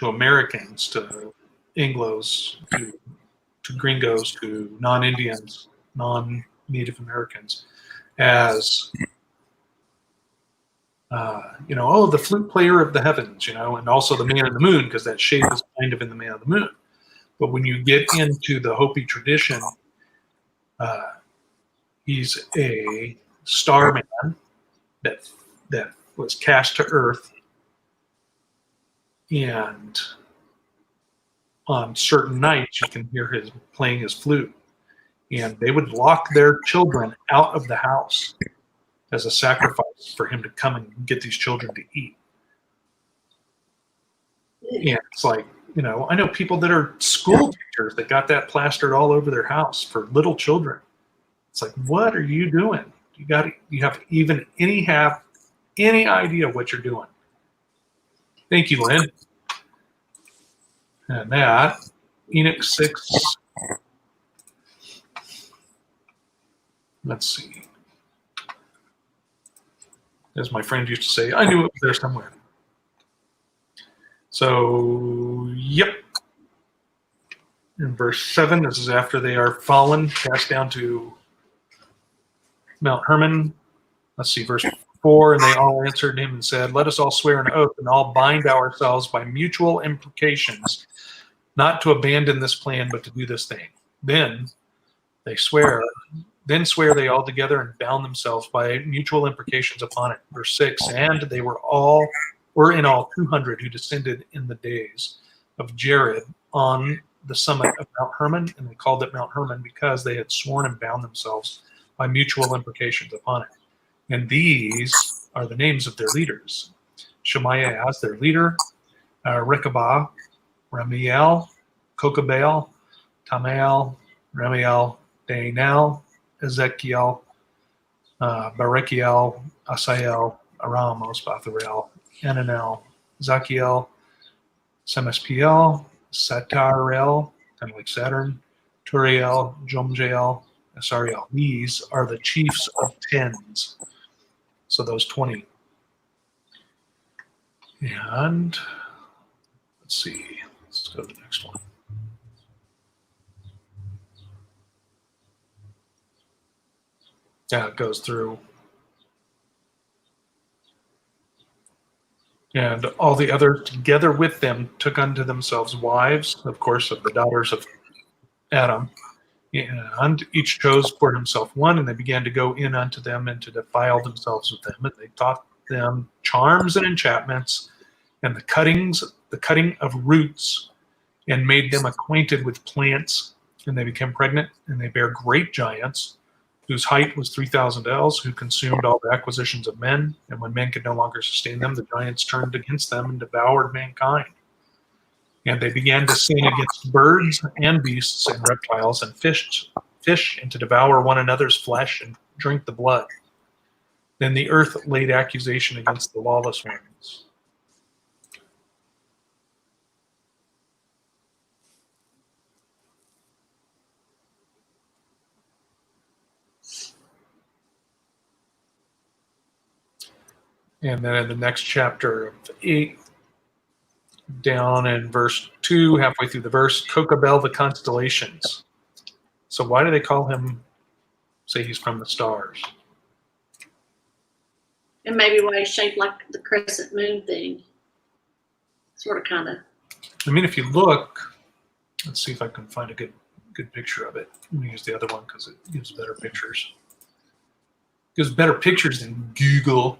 Americans, to Anglos, to gringos, to non-Indians, non-Native Americans, as the flute player of the heavens, and also the man of the moon, because that shape is kind of in the man of the moon. But when you get into the Hopi tradition, he's a star man that was cast to earth, and on certain nights you can hear his playing his flute, and they would lock their children out of the house as a sacrifice for him to come and get these children to eat. And it's like, I know people that are school teachers that got that plastered all over their house for little children. It's like, what are you doing? You have any idea what you're doing? Thank you, Lynn. And that, Enoch 6, let's see. As my friend used to say, I knew it was there somewhere. So, yep. In verse 7, this is after they are fallen, cast down to Mount Hermon. Let's see, verse 4, and they all answered him and said, let us all swear an oath and all bind ourselves by mutual imprecations, not to abandon this plan, but to do this thing. Then swear they all together and bound themselves by mutual imprecations upon it. Verse 6, and they were in all 200 who descended in the days of Jared on the summit of Mount Hermon, and they called it Mount Hermon because they had sworn and bound themselves by mutual imprecations upon it. And these are the names of their leaders. Shemaiah as their leader, Rekabah, Ramiel, Kokabel, Tamael, Ramiel, Dainel, Ezekiel, Barekiel, Asael, Aram, Osbatharel, Ananel, Zakiel, Semaspiel, Satarel, kind of like Saturn, Turiel, Jomjael, Asariel. These are the chiefs of tens. So those 20. And let's see. Let's go to the next one. Yeah, it goes through. And all the others together with them took unto themselves wives, of course, of the daughters of Adam. And each chose for himself one, and they began to go in unto them and to defile themselves with them. And they taught them charms and enchantments and the cutting of roots, and made them acquainted with plants. And they became pregnant, and they bare great giants, whose height was 3,000 ells, who consumed all the acquisitions of men. And when men could no longer sustain them, the giants turned against them and devoured mankind. And they began to sin against birds and beasts and reptiles and fish, and to devour one another's flesh and drink the blood. Then the earth laid accusation against the lawless ones. And then in the next chapter of 8, down in verse 2, halfway through the verse, Kokabel the constellations. So why do they call him, say he's from the stars? And maybe why he's shaped like the crescent moon thing. Sort of, kind of. I mean, if you look, let's see if I can find a good picture of it. I'm going to use the other one because it gives better pictures. It gives better pictures than Google.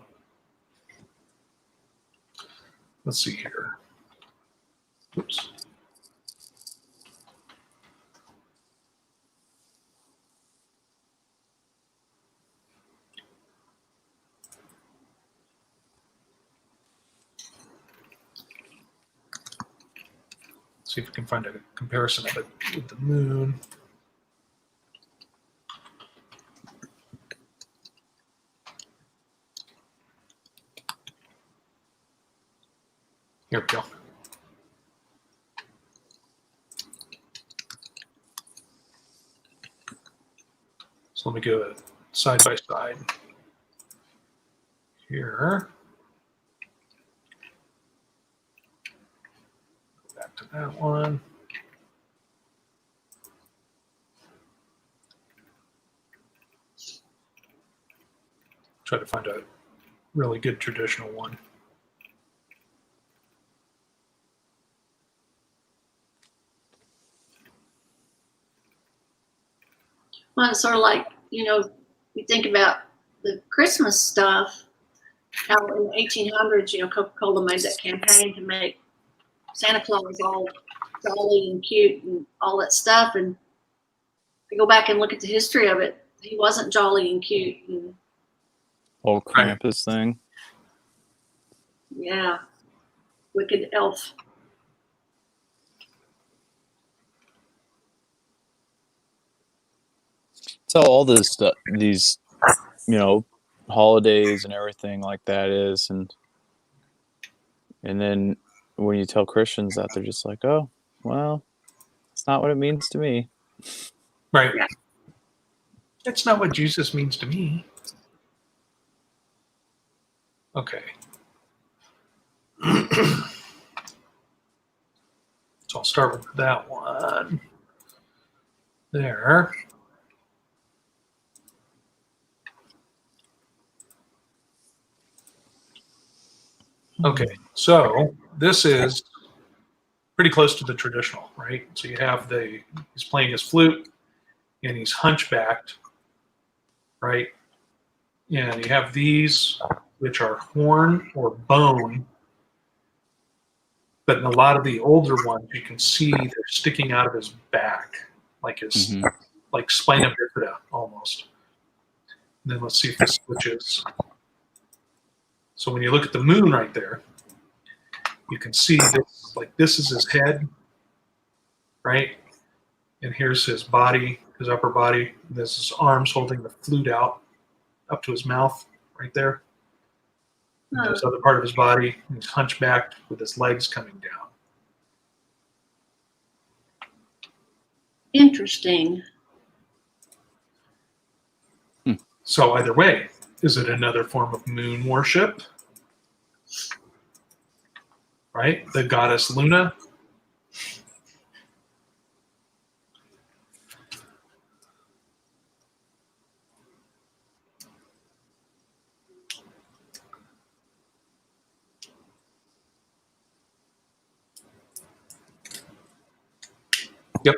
Let's see here. Oops. See if we can find a comparison of it with the moon. Here we go. So let me go side by side here. Go back to that one. Try to find a really good traditional one. Well, it's sort of like, you think about the Christmas stuff, how in the 1800s, Coca-Cola made that campaign to make Santa Claus all jolly and cute and all that stuff. And if you go back and look at the history of it, he wasn't jolly and cute. And, Old Krampus thing. Yeah. Wicked elf. That's how all this stuff, these, holidays and everything like that is, and then when you tell Christians that, they're just like, oh, well, it's not what it means to me. Right. Yeah. That's not what Jesus means to me. Okay. So I'll start with that one. There. Okay, so this is pretty close to the traditional, right? So you have he's playing his flute and he's hunchbacked, right? And you have these, which are horn or bone, but in a lot of the older ones, you can see they're sticking out of his back, like like spina bifida almost. And then let's see if this switches. So when you look at the moon right there, you can see this, like this is his head, right? And here's his body, his upper body. And there's his arms holding the flute out up to his mouth right there. And this other part of his body, he's hunchbacked with his legs coming down. Interesting. So either way, is it another form of moon worship? Right? The goddess Luna. Yep.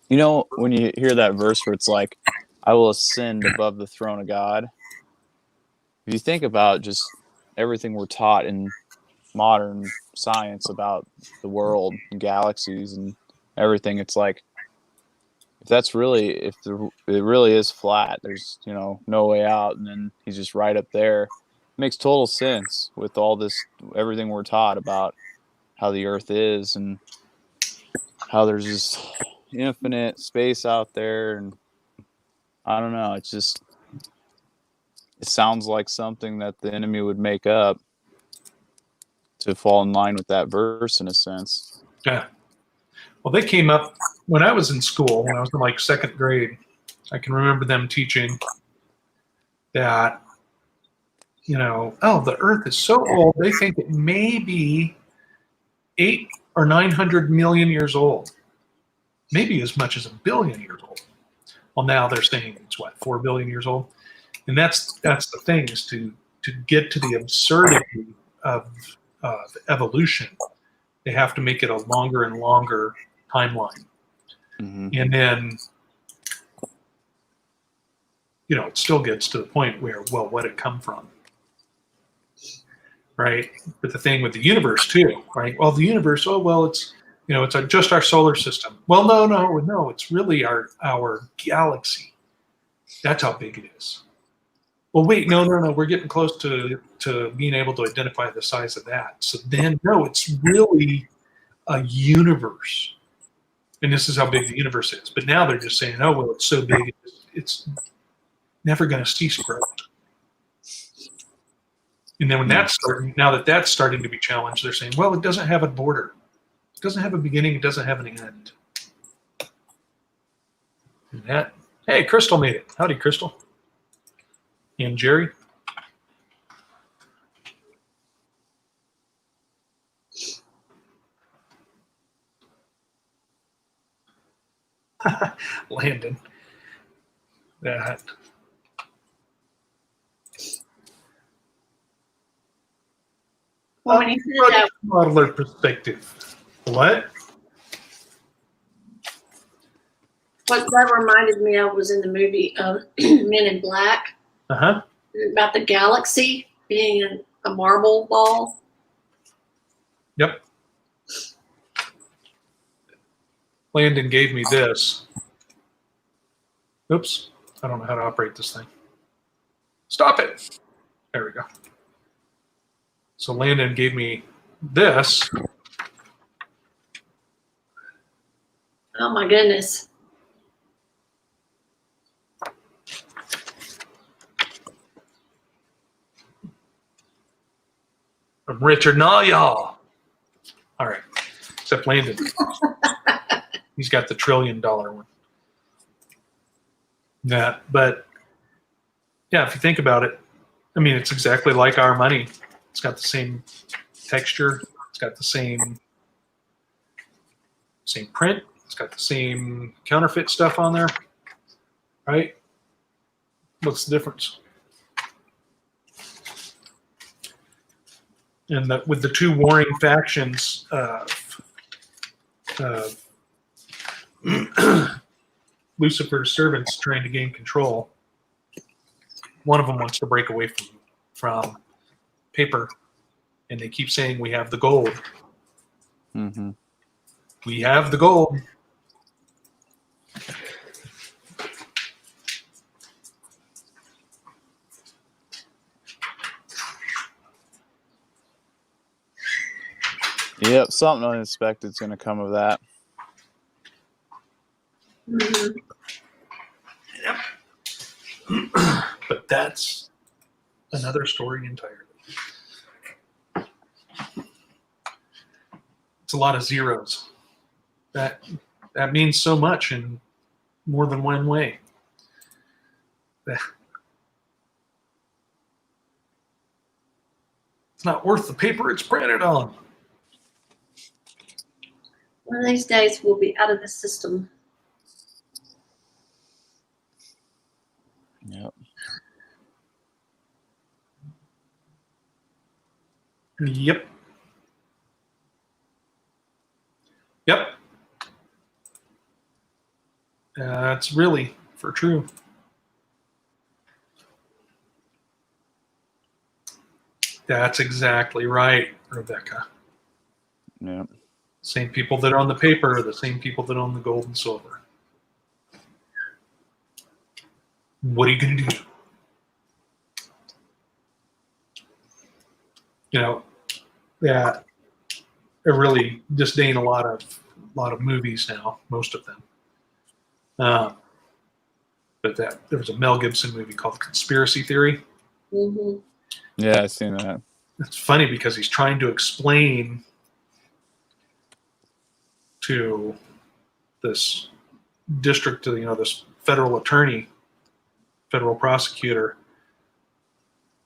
You know, when you hear that verse where it's like, I will ascend above the throne of God. If you think about just everything we're taught in modern science about the world and galaxies and everything, it's like, if that's really, if it really is flat, there's, no way out. And then he's just right up there. It makes total sense with all this, everything we're taught about how the earth is and how there's just infinite space out there. And I don't know, it sounds like something that the enemy would make up to fall in line with that verse in a sense. Yeah. Well, they came up when I was in school, when I was in like second grade. I can remember them teaching that, the earth is so old, they think it may be 800 or 900 million years old, maybe as much as 1 billion years old. Well, now they're saying it's 4 billion years old. And that's the thing, is to get to the absurdity of evolution, they have to make it a longer and longer timeline. Mm-hmm. And then, it still gets to the point where, well, what did it come from? Right? But the thing with the universe too, right? Well, the universe, it's, it's just our solar system. Well, no, it's really our galaxy. That's how big it is. Well, wait, no, we're getting close to being able to identify the size of that. So then, no, it's really a universe. And this is how big the universe is. But now they're just saying, oh, well, it's so big, it's never going to cease growing. And then when that's starting to be challenged, they're saying, well, it doesn't have a border. It doesn't have a beginning. It doesn't have an end. And hey, Crystal made it. Howdy, Crystal. And Jerry. Landon. That. Well, when you said that, Modeler perspective. What? what that reminded me of was in the movie Men in Black, Uh-huh. about the galaxy being a marble ball. Yep. Landon gave me this. Oops. I don't know how to operate this thing. Stop it. There we go. So Landon gave me this. Oh my goodness. From Richard Nayal. except Landon. He's got the $1 trillion one. Yeah, but yeah, if you think about it, I mean, it's exactly like our money. It's got the same texture. It's got the same print. It's got the same counterfeit stuff on there, right? What's the difference? And that with the two warring factions Lucifer's servants trying to gain control, one of them wants to break away from paper, and they keep saying, we have the gold. Mm-hmm. We have the gold. Yep, something unexpected is going to come of that. Mhm. But that's another story entirely. It's a lot of zeros. That means so much in more than one way. It's not worth the paper it's printed on. One of these days we'll be out of the system. Yep. Yep. Yep. That's really for true. That's exactly right, Rebecca. Yep. Same people that own the paper are the same people that own the gold and silver. What are you going to do? You know, yeah, they're really disdain a lot of movies now, most of them. But there was a Mel Gibson movie called Conspiracy Theory. Mm-hmm. Yeah, I've seen that. It's funny because he's trying to explain to this district, this federal attorney, federal prosecutor,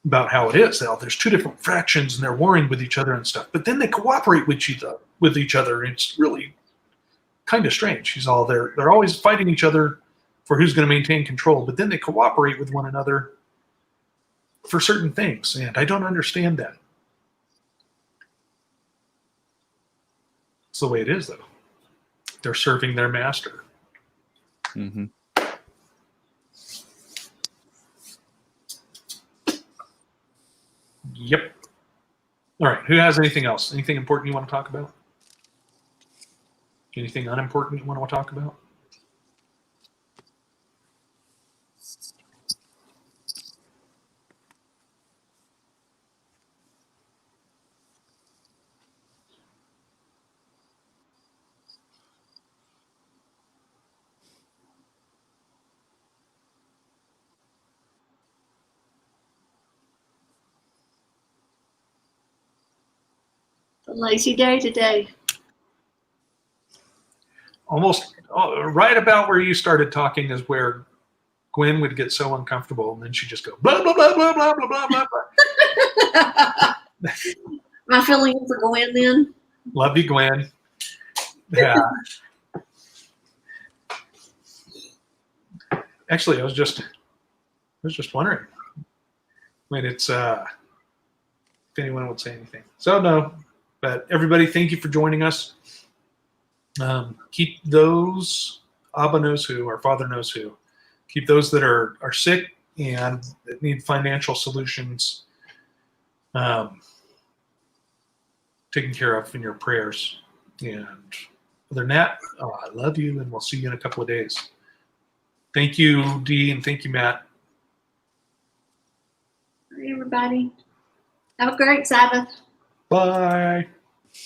about how it is. Now, there's two different fractions and they're warring with each other and stuff, but then they cooperate with each other. It's really kind of strange. They're always fighting each other for who's going to maintain control, but then they cooperate with one another for certain things, and I don't understand that. It's the way it is, though. They're serving their master. Mm-hmm. Yep. All right. Who has anything else? Anything important you want to talk about? Anything unimportant you want to talk about? A lazy day today. Almost right about where you started talking is where Gwen would get so uncomfortable, and then she'd just go blah blah blah blah blah blah blah blah. Am I filling in for Gwen then? Love you, Gwen. Yeah. Actually, I was just wondering when it's if anyone would say anything. So no, but everybody, thank you for joining us. Keep those, Abba knows who, our Father knows who. Keep those that are sick and that need financial solutions taken care of in your prayers. And other than that, I love you, and we'll see you in a couple of days. Thank you, Dee, and thank you, Matt. All right, everybody. Have a great Sabbath. Bye.